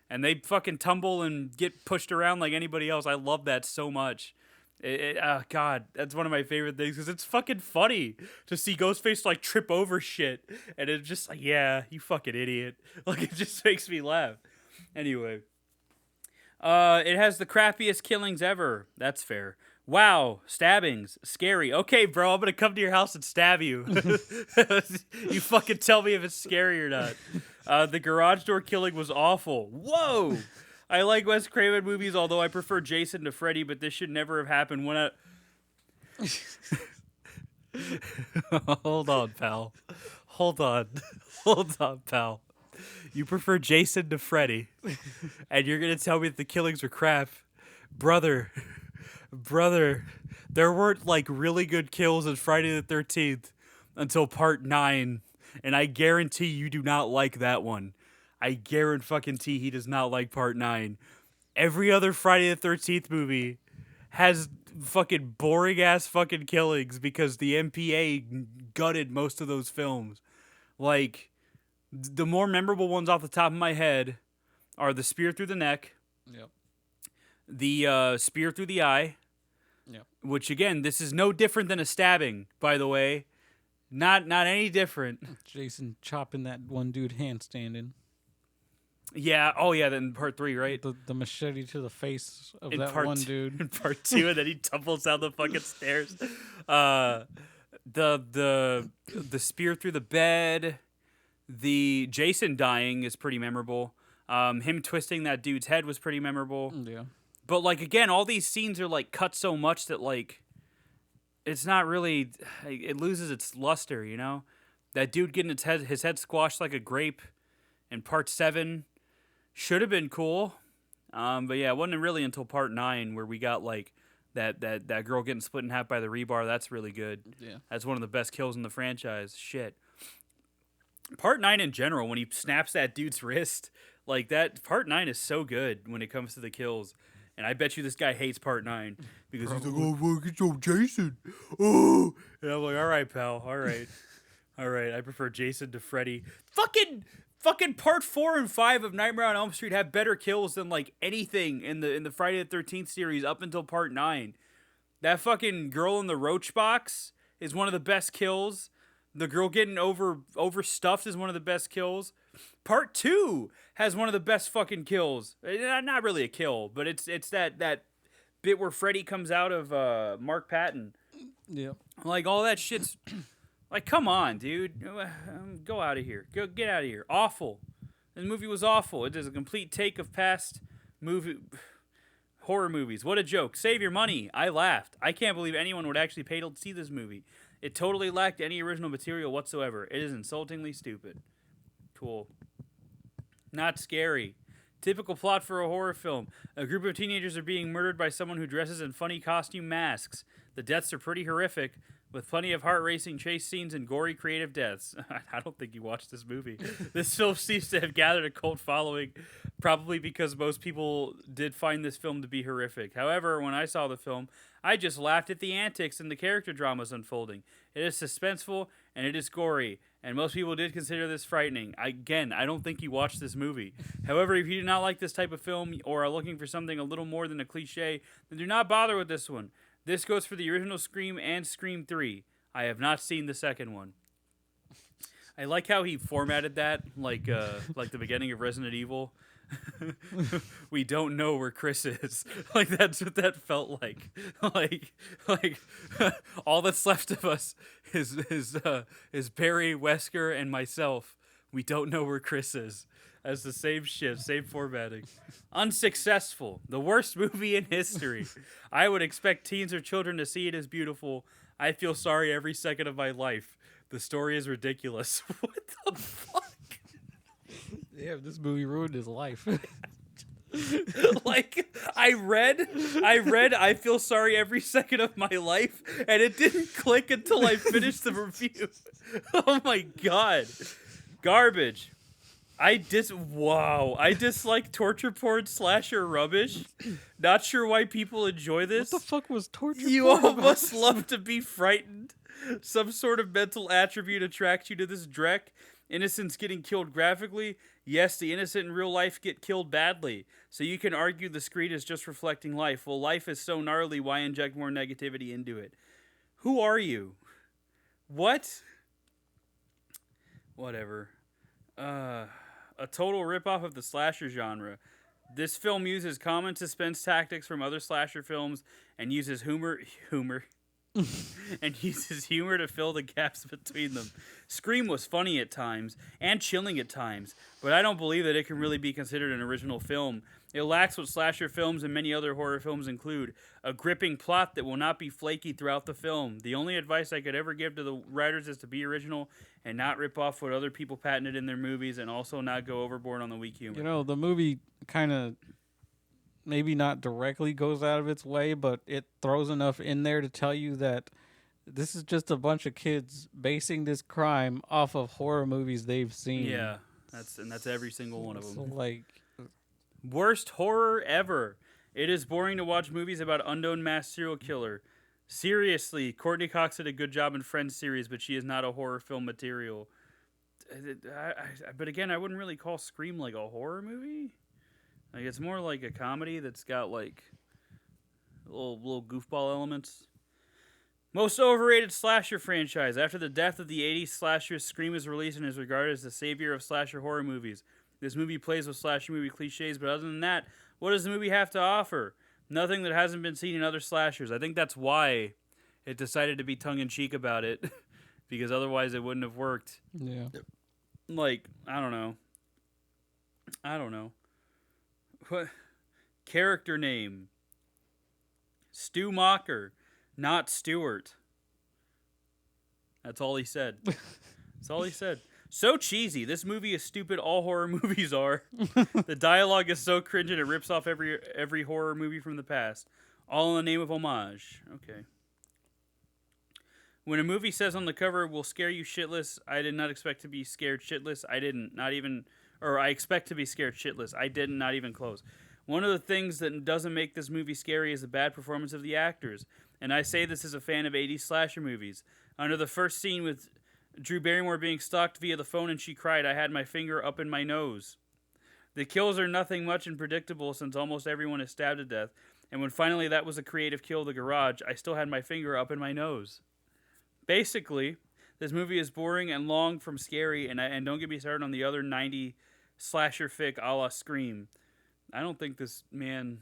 Speaker 3: And they fucking tumble and get pushed around like anybody else. I love that so much. God, that's one of my favorite things, because it's fucking funny to see Ghostface, like, trip over shit. And it's just like, yeah, you fucking idiot. Like, it just makes me laugh. Anyway. It has the crappiest killings ever. That's fair. Wow, stabbings, scary. Okay, bro, I'm gonna come to your house and stab you. You fucking tell me if it's scary or not. The garage door killing was awful. Whoa! I like Wes Craven movies, although I prefer Jason to Freddy, but this should never have happened. Hold on, pal. Hold on, pal. You prefer Jason to Freddy, and you're gonna tell me that the killings were crap. Brother, there weren't like really good kills in Friday the 13th until part 9, and I guarantee you do not like that one. I guarantee he does not like part 9. Every other Friday the 13th movie has fucking boring ass fucking killings because the MPA gutted most of those films. Like, the more memorable ones off the top of my head are the spear through the neck.
Speaker 4: Yep.
Speaker 3: The spear through the eye.
Speaker 4: Yep.
Speaker 3: Which, again, this is no different than a stabbing, by the way. Not any different.
Speaker 4: Jason chopping that one dude handstanding.
Speaker 3: Yeah. Oh, yeah. Then part 3, right?
Speaker 4: The machete to the face of
Speaker 3: In
Speaker 4: that
Speaker 3: part
Speaker 4: one
Speaker 3: two-
Speaker 4: dude.
Speaker 3: In part 2, and then he tumbles down the fucking stairs. The spear through the bed. The Jason dying is pretty memorable. Him twisting that dude's head was pretty memorable.
Speaker 4: Yeah.
Speaker 3: But, like, again, all these scenes are, like, cut so much that, like, it's not really. It loses its luster, you know. That dude getting his head squashed like a grape in part 7 should have been cool. But yeah, it wasn't really until part 9 where we got like that girl getting split in half by the rebar. That's really good.
Speaker 4: Yeah.
Speaker 3: That's one of the best kills in the franchise. Shit. Part 9 in general, when he snaps that dude's wrist, like that, part 9 is so good when it comes to the kills. And I bet you this guy hates part 9 because he's like, oh, fuck, it's so Jason. Oh, and I'm like, all right, pal, all right. All right, I prefer Jason to Freddy. Fucking part 4 and 5 of Nightmare on Elm Street have better kills than like anything in the Friday the 13th series up until part 9. That fucking girl in the roach box is one of the best kills. The girl getting overstuffed is one of the best kills. Part 2 has one of the best fucking kills. Not really a kill, but it's that bit where Freddy comes out of Mark Patton.
Speaker 4: Yeah.
Speaker 3: Like all that shit's like, come on, dude. Go out of here. Get out of here. Awful. The movie was awful. It is a complete take of past horror movies. What a joke. Save your money. I laughed. I can't believe anyone would actually pay to see this movie. It totally lacked any original material whatsoever. It is insultingly stupid. Cool. Not scary. Typical plot for a horror film. A group of teenagers are being murdered by someone who dresses in funny costume masks. The deaths are pretty horrific, with plenty of heart-racing chase scenes and gory creative deaths. I don't think you watched this movie. This film seems to have gathered a cult following, probably because most people did find this film to be horrific. However, when I saw the film, I just laughed at the antics and the character dramas unfolding. It is suspenseful, and it is gory, and most people did consider this frightening. Again, I don't think you watched this movie. However, if you do not like this type of film or are looking for something a little more than a cliche, then do not bother with this one. This goes for the original Scream and Scream 3. I have not seen the second one. I like how he formatted that like the beginning of Resident Evil. We don't know where Chris is. Like that's what that felt like. Like all that's left of us is Barry, Wesker, and myself. We don't know where Chris is. That's the same shit, same formatting. Unsuccessful. The worst movie in history. I would expect teens or children to see it as beautiful. I feel sorry every second of my life. The story is ridiculous. What the fuck?
Speaker 4: Yeah, this movie ruined his life.
Speaker 3: Like, I read, I feel sorry every second of my life, and it didn't click until I finished the review. Oh my god. Garbage. I dislike torture porn slasher rubbish. Not sure why people enjoy this.
Speaker 4: What the fuck was torture
Speaker 3: You
Speaker 4: porn
Speaker 3: all
Speaker 4: about?
Speaker 3: must love to be frightened. Some sort of mental attribute attracts you to this dreck. Innocents getting killed graphically. Yes, the innocent in real life get killed badly. So you can argue the screen is just reflecting life. Well, life is so gnarly, why inject more negativity into it? Who are you? What? Whatever. A total ripoff of the slasher genre. This film uses common suspense tactics from other slasher films and uses humor and uses humor to fill the gaps between them. Scream was funny at times and chilling at times, but I don't believe that it can really be considered an original film. It lacks what slasher films and many other horror films include: a gripping plot that will not be flaky throughout the film. The only advice I could ever give to the writers is to be original and not rip off what other people patented in their movies, and also not go overboard on the weak humor.
Speaker 4: You know, the movie kind of maybe not directly goes out of its way, but it throws enough in there to tell you that this is just a bunch of kids basing this crime off of horror movies they've seen.
Speaker 3: Yeah, that's every single one of them.
Speaker 4: So, like,
Speaker 3: Worst horror ever. It is boring to watch movies about unknown mass serial killer. Seriously, Courtney Cox did a good job in Friends series, but she is not a horror film material. But again, I wouldn't really call Scream like a horror movie. Like, it's more like a comedy that's got like little goofball elements. Most overrated slasher franchise. After the death of the 80s slasher, Scream is released and is regarded as the savior of slasher horror movies. This movie plays with slasher movie cliches, but other than that, what does the movie have to offer? Nothing that hasn't been seen in other slashers. I think that's why it decided to be tongue-in-cheek about it, because otherwise it wouldn't have worked.
Speaker 4: yeah.
Speaker 3: Like, I don't know. What? Character name. Stu Mocker, not Stewart. That's all he said. That's all he said. So cheesy. This movie is stupid. All horror movies are. The dialogue is so cringe and it rips off every horror movie from the past. All in the name of homage. Okay. When a movie says on the cover, will scare you shitless, I did not expect to be scared shitless. I didn't. Not even... Or I expect to be scared shitless. I didn't. Not even close. One of the things that doesn't make this movie scary is the bad performance of the actors. And I say this as a fan of 80s slasher movies. Under the first scene with Drew Barrymore being stalked via the phone and she cried, I had my finger up in my nose. The kills are nothing much and predictable since almost everyone is stabbed to death. And when finally that was a creative kill of the garage, I still had my finger up in my nose. Basically, this movie is boring and long from scary, and don't get me started on the other 90 slasher fic a la Scream. I don't think this man...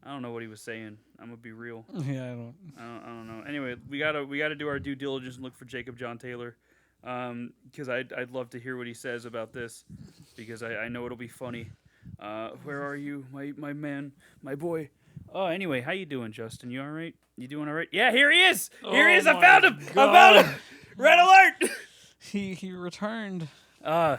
Speaker 3: I don't know what he was saying. I'm gonna be real.
Speaker 4: Yeah,
Speaker 3: I don't know. Anyway, we gotta do our due diligence and look for Jacob John Taylor, because I'd love to hear what he says about this, because I know it'll be funny. Where are you, my man, my boy? Oh, anyway, how you doing, Justin? You all right? You doing all right? Yeah, here he is. Here he is. I found him. I found him. Red alert.
Speaker 4: He returned.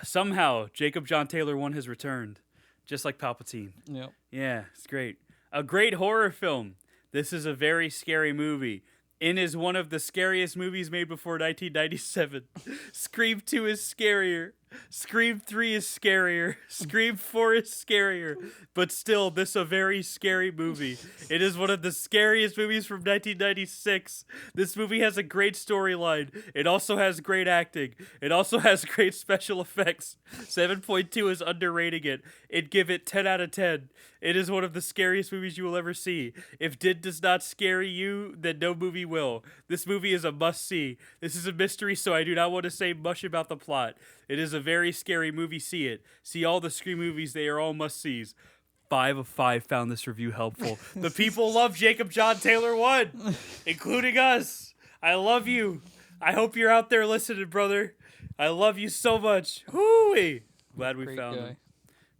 Speaker 3: Somehow Jacob John Taylor 1 has returned, just like Palpatine.
Speaker 4: Yep.
Speaker 3: Yeah, it's great. A great horror film. This is a very scary movie. In is one of the scariest movies made before 1997. Scream 2 is scarier. Scream 3 is scarier. Scream 4 is scarier. But still, this is a very scary movie. It is one of the scariest movies from 1996. This movie has a great storyline. It also has great acting. It also has great special effects. 7.2 is underrating it. It'd give it 10 out of 10. It is one of the scariest movies you will ever see. If Did does not scare you, then no movie will. This movie is a must-see. This is a mystery, so I do not want to say much about the plot. It is a very scary movie. See it. See all the Scream movies. They are all must-sees. 5 of 5 found this review helpful. The people love Jacob John Taylor 1, including us. I love you. I hope you're out there listening, brother. I love you so much. Hoo-wee. Glad we found him.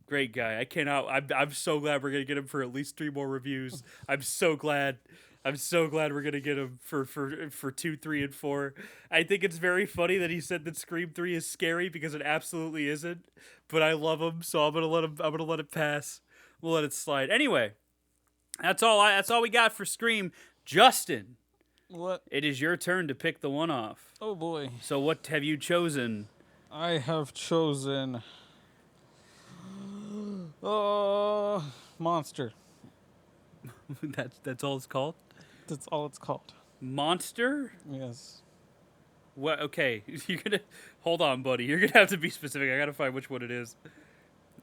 Speaker 3: Great guy. I cannot. I'm so glad we're gonna get him for at least 3 more reviews. I'm so glad. I'm so glad we're gonna get him for 2, 3, and 4. I think it's very funny that he said that Scream 3 is scary because it absolutely isn't. But I love him, so I'm gonna let him. I'm gonna let it pass. We'll let it slide. Anyway, that's all we got for Scream. Justin,
Speaker 4: What?
Speaker 3: it is your turn to pick the one off.
Speaker 4: Oh boy.
Speaker 3: So what have you chosen?
Speaker 4: I have chosen. Monster.
Speaker 3: That's all it's called?
Speaker 4: That's all it's called.
Speaker 3: Monster?
Speaker 4: Yes.
Speaker 3: What? Okay, you're gonna hold on, buddy. You're gonna have to be specific. I gotta find which one it is.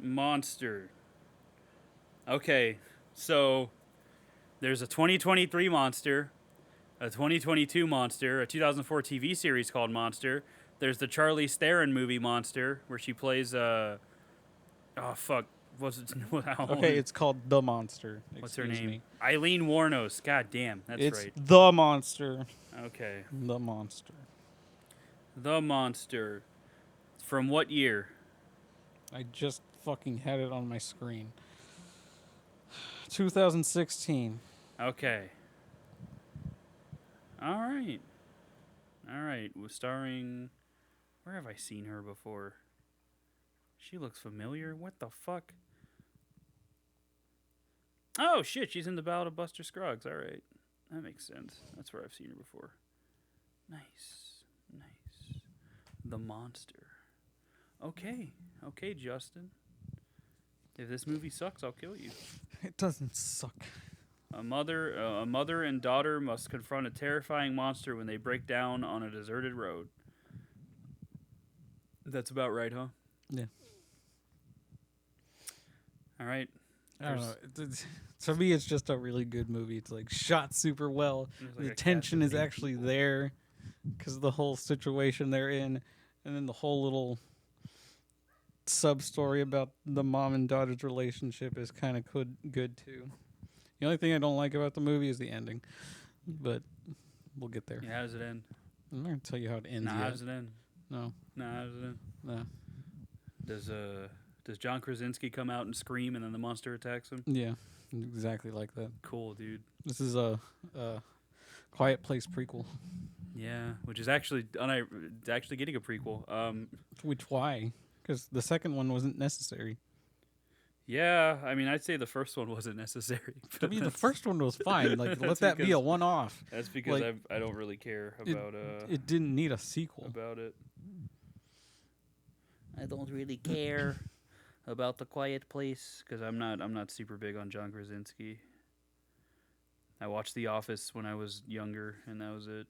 Speaker 3: Monster. Okay, so there's a 2023 Monster, a 2022 Monster, a 2004 TV series called Monster. There's the Charlize Theron movie Monster, where she plays oh fuck.
Speaker 4: Okay, it's called The Monster.
Speaker 3: What's her
Speaker 4: Excuse
Speaker 3: name?
Speaker 4: me.
Speaker 3: Eileen Wuornos. God damn, that's
Speaker 4: It's
Speaker 3: right.
Speaker 4: The Monster.
Speaker 3: Okay.
Speaker 4: The Monster.
Speaker 3: The Monster. From what year?
Speaker 4: I just fucking had it on my screen. 2016.
Speaker 3: Okay. All right. Was starring... Where have I seen her before? She looks familiar. What the fuck? Oh, shit. She's in the Ballad of Buster Scruggs. All right. That makes sense. That's where I've seen her before. Nice. The Monster. Okay, Justin. If this movie sucks, I'll kill you.
Speaker 4: It doesn't suck.
Speaker 3: A mother and daughter must confront a terrifying monster when they break down on a deserted road. That's about right, huh?
Speaker 4: Yeah.
Speaker 3: All right.
Speaker 4: I don't know. To me, it's just a really good movie. It's like shot super well.
Speaker 3: There's like
Speaker 4: The
Speaker 3: a
Speaker 4: tension
Speaker 3: cast
Speaker 4: is
Speaker 3: of
Speaker 4: actually there because of the whole situation they're in, and then the whole little sub story about the mom and daughter's relationship is kind of good too. The only thing I don't like about the movie is the ending, but we'll get there.
Speaker 3: Yeah, how does it end?
Speaker 4: I'm not gonna tell you how it ends
Speaker 3: Nah,
Speaker 4: yet.
Speaker 3: how does it end?
Speaker 4: No,
Speaker 3: Nah, how does it end?
Speaker 4: no.
Speaker 3: Does John Krasinski come out and scream and then the monster attacks him?
Speaker 4: Yeah, exactly like that.
Speaker 3: Cool, dude.
Speaker 4: This is a Quiet Place prequel.
Speaker 3: Yeah, which is actually actually getting a prequel.
Speaker 4: Why? Because the second one wasn't necessary.
Speaker 3: Yeah, I mean, I'd say the first one wasn't necessary.
Speaker 4: To me, the first one was fine. Like, let that be a
Speaker 3: because-
Speaker 4: one-off.
Speaker 3: That's because
Speaker 4: Like,
Speaker 3: I don't really care about
Speaker 4: It didn't need a sequel.
Speaker 3: about it. I don't really care about The Quiet Place because I'm not super big on John Krasinski. I watched The Office when I was younger, and that was it.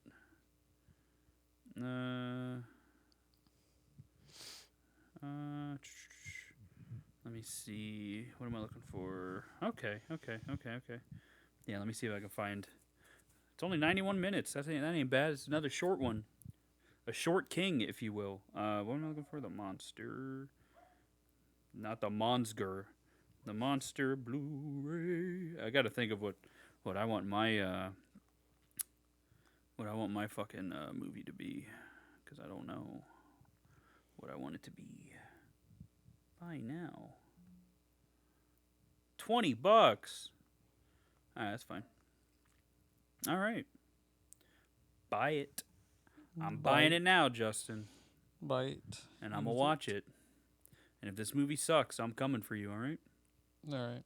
Speaker 3: Let me see. What am I looking for? Okay. Yeah, let me see if I can find. It's only 91 minutes. That ain't bad. It's another short one. A short king, if you will. What am I looking for? The monster. Not the Monsger. The monster Blu-ray. I got to think of what I want my fucking movie to be, because I don't know what I want it to be. Buy now. $20. Alright, that's fine. Alright. Buy it. I'm buying it now, Justin.
Speaker 4: Buy it.
Speaker 3: And I'm gonna watch it. And if this movie sucks, I'm coming for you, alright? Alright,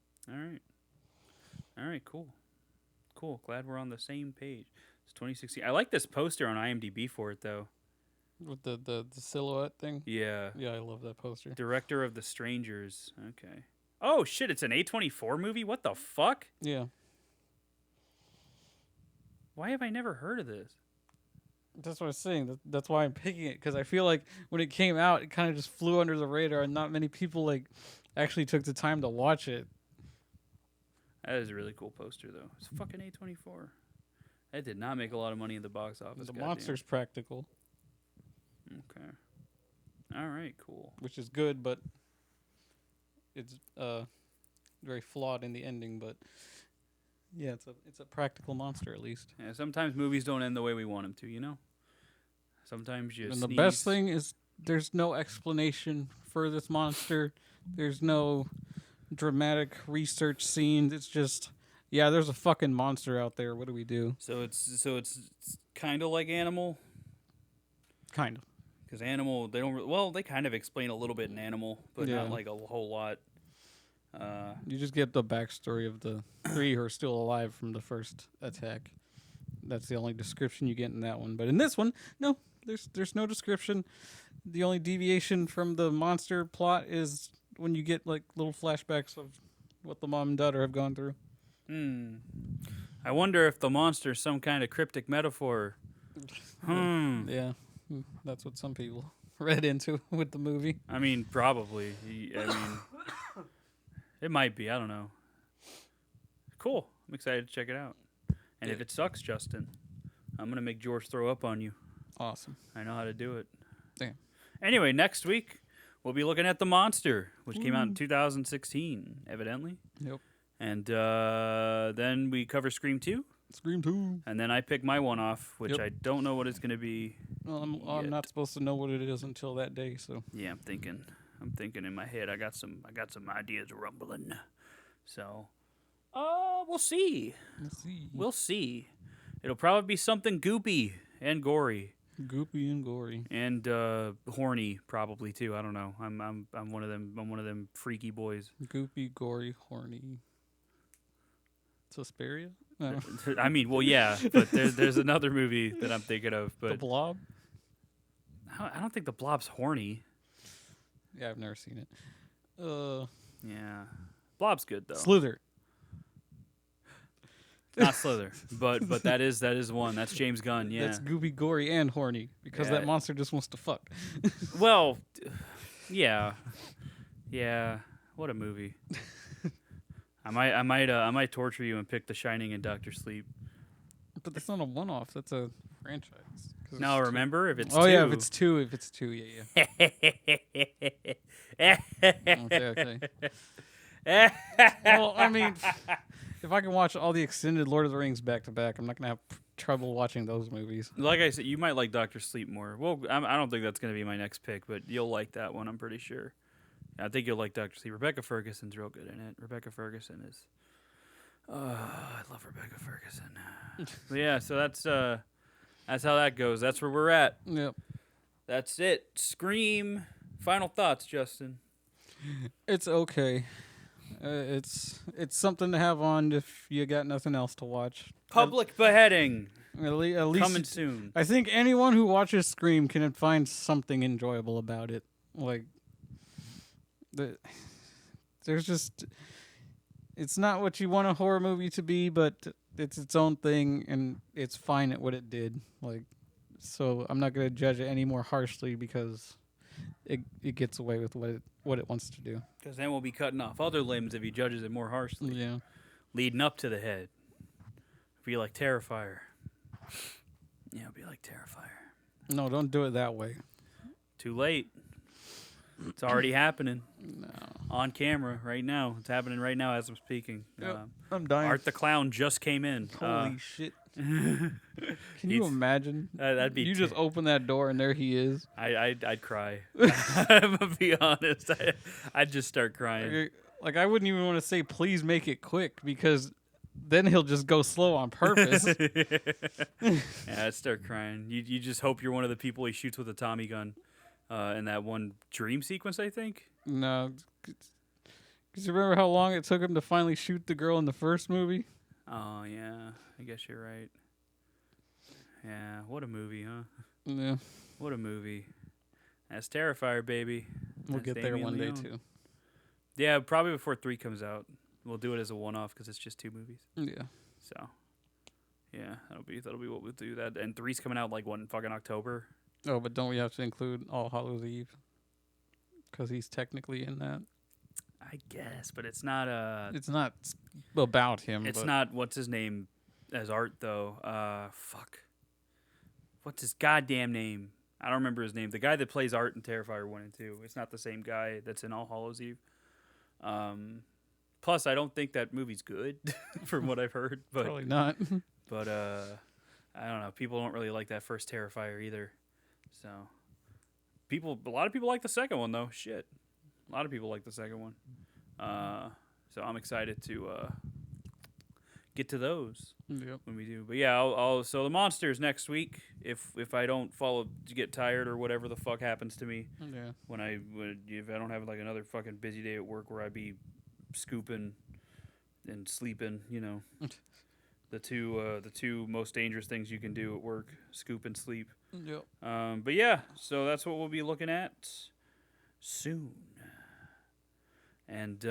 Speaker 3: cool. Cool. Glad we're on the same page. It's 2016. I like this poster on IMDb for it, though.
Speaker 4: With the silhouette thing?
Speaker 3: Yeah.
Speaker 4: Yeah, I love that poster.
Speaker 3: Director of The Strangers. Okay. Oh, shit, it's an A24 movie? What the fuck?
Speaker 4: Yeah.
Speaker 3: Why have I never heard of this?
Speaker 4: That's what I was saying. That's why I'm picking it, because I feel like when it came out, it kind of just flew under the radar, and not many people like actually took the time to watch it.
Speaker 3: That is a really cool poster, though. It's fucking A24. That did not make a lot of money in the box office.
Speaker 4: The
Speaker 3: goddamn.
Speaker 4: monster's practical,
Speaker 3: Okay. All right, cool.
Speaker 4: which is good, but it's very flawed in the ending. But yeah, it's a practical monster at least.
Speaker 3: Yeah, sometimes movies don't end the way we want them to, you know? Sometimes you
Speaker 4: And
Speaker 3: sneeze.
Speaker 4: the best thing is there's no explanation for this monster. There's no dramatic research scenes. It's just, yeah, there's a fucking monster out there. What do we do?
Speaker 3: So it's kind of like Animal.
Speaker 4: Kind of.
Speaker 3: Because Animal, they don't... Well, they kind of explain a little bit in Animal, but
Speaker 4: Yeah.
Speaker 3: not like a whole lot.
Speaker 4: You just get the backstory of the three who are still alive from the first attack. That's the only description you get in that one. But in this one, no, there's no description. The only deviation from the monster plot is when you get like little flashbacks of what the mom and daughter have gone through.
Speaker 3: I wonder if the monster is some kind of cryptic metaphor.
Speaker 4: Yeah, that's what some people read into with the movie.
Speaker 3: I mean, probably. I mean, it might be. I don't know. Cool. I'm excited to check it out. And if it sucks, Justin, I'm going to make George throw up on you.
Speaker 4: Awesome.
Speaker 3: I know how to do it.
Speaker 4: Damn.
Speaker 3: Anyway, next week, we'll be looking at The Monster, which came out in 2016, evidently.
Speaker 4: Yep.
Speaker 3: And then we cover Scream 2.
Speaker 4: Scream 2.
Speaker 3: And then I pick my one off, which
Speaker 4: Yep.
Speaker 3: I don't know what it's going to be.
Speaker 4: Well, I'm not supposed to know what it is until that day, so.
Speaker 3: Yeah, I'm thinking in my head. I got some ideas rumbling. So, we'll see.
Speaker 4: Let's see.
Speaker 3: We'll see. It'll probably be something goopy and gory
Speaker 4: Goopy and gory.
Speaker 3: and horny, probably too. I don't know. I'm one of them. I'm one of them freaky boys.
Speaker 4: Goopy, gory, horny. Suspiria? No.
Speaker 3: I mean, well, yeah, but there's another movie that I'm thinking of,
Speaker 4: The
Speaker 3: but
Speaker 4: Blob?
Speaker 3: I don't think The Blob's horny.
Speaker 4: Yeah, I've never seen it.
Speaker 3: Yeah, Blob's good though.
Speaker 4: Slither.
Speaker 3: Not Slither, but that is one. That's James Gunn. Yeah.
Speaker 4: That's goopy, gory, and horny because that
Speaker 3: Yeah.
Speaker 4: monster just wants to fuck.
Speaker 3: Well, yeah. What a movie. I might torture you and pick The Shining and Doctor Sleep.
Speaker 4: But that's not a one-off. That's a franchise. 'Cause
Speaker 3: No,
Speaker 4: it's
Speaker 3: remember if it's
Speaker 4: two. Oh
Speaker 3: two.
Speaker 4: yeah, if it's two, yeah. Okay. Well, I mean, if I can watch all the extended Lord of the Rings back to back, I'm not gonna have trouble watching those movies.
Speaker 3: Like I said, you might like Doctor Sleep more. Well, I don't think that's gonna be my next pick, but you'll like that one. I'm pretty sure. I think you'll like Doctor Sleep. Rebecca Ferguson's real good in it. Rebecca Ferguson is I love Rebecca Ferguson. But yeah, so that's how that goes. That's where we're at.
Speaker 4: Yep.
Speaker 3: That's it. Scream. Final thoughts, Justin.
Speaker 4: It's okay. It's something to have on if you got nothing else to watch.
Speaker 3: Public beheading.
Speaker 4: At least
Speaker 3: Coming soon.
Speaker 4: I think anyone who watches Scream can find something enjoyable about it. Like, there's just, it's not what you want a horror movie to be, but it's its own thing, and it's fine at what it did. Like, so I'm not gonna judge it any more harshly because it gets away with what it wants to do.
Speaker 3: Because then we'll be cutting off other limbs if he judges it more harshly.
Speaker 4: Yeah.
Speaker 3: Leading up to the head. Be like Terrifier. Yeah, it'll be like Terrifier.
Speaker 4: No, don't do it that way.
Speaker 3: Too late. It's already happening.
Speaker 4: No.
Speaker 3: On camera right now. It's happening right now as I'm speaking.
Speaker 4: Yep. I'm dying.
Speaker 3: Art the Clown just came in.
Speaker 4: Holy shit. Can you imagine?
Speaker 3: That'd be
Speaker 4: you just open that door and there he is.
Speaker 3: I'd cry. I'm gonna be honest. I'd just start crying.
Speaker 4: Like, I wouldn't even want to say, please make it quick, because then he'll just go slow on purpose.
Speaker 3: Yeah, I'd start crying. You just hope you're one of the people he shoots with a Tommy gun in that one dream sequence, I think.
Speaker 4: No. Because you remember how long it took him to finally shoot the girl in the first movie?
Speaker 3: Oh, yeah. I guess you're right. Yeah, what a movie, huh?
Speaker 4: Yeah.
Speaker 3: What a movie. That's Terrifier, baby.
Speaker 4: We'll
Speaker 3: That's
Speaker 4: get there
Speaker 3: Damien
Speaker 4: one day,
Speaker 3: Leone.
Speaker 4: too.
Speaker 3: Yeah, probably before 3 comes out. We'll do it as a one-off because it's just 2 movies.
Speaker 4: Yeah.
Speaker 3: So, yeah, that'll be what we'll do. That and 3's coming out like in fucking October.
Speaker 4: Oh, but don't we have to include All Hallows Eve? Because he's technically in that.
Speaker 3: I guess, but it's not
Speaker 4: It's not about him.
Speaker 3: It's
Speaker 4: but
Speaker 3: not what's his name as Art though. Fuck. What's his goddamn name? I don't remember his name. The guy that plays Art in Terrifier 1 and 2. It's not the same guy that's in All Hallows Eve. Plus, I don't think that movie's good, from what I've heard. But
Speaker 4: Probably not.
Speaker 3: But I don't know. People don't really like that first Terrifier either. So a lot of people like the second one though. Shit, a lot of people like the second one. So I'm excited to get to those
Speaker 4: Yep.
Speaker 3: when we do. But yeah, so the monsters next week. If I don't get tired or whatever the fuck happens to me.
Speaker 4: Yeah.
Speaker 3: If I don't have like another fucking busy day at work where I be scooping and sleeping, you know. The two most dangerous things you can do at work: scoop and sleep.
Speaker 4: Yep.
Speaker 3: But yeah, so that's what we'll be looking at soon. And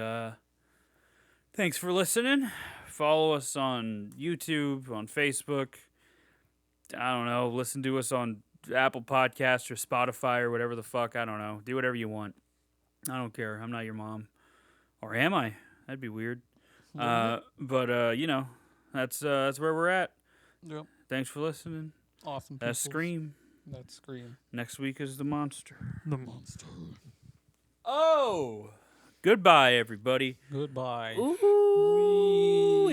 Speaker 3: thanks for listening. Follow us on YouTube, on Facebook. I don't know. Listen to us on Apple Podcasts or Spotify or whatever the fuck. I don't know. Do whatever you want. I don't care. I'm not your mom. Or am I? That'd be weird. But you know. That's where we're at.
Speaker 4: Yep.
Speaker 3: Thanks for listening.
Speaker 4: Awesome.
Speaker 3: That's Scream.
Speaker 4: That's Scream.
Speaker 3: Next week is the monster.
Speaker 4: The monster.
Speaker 3: Oh! Goodbye, everybody.
Speaker 4: Goodbye.
Speaker 3: Ooh.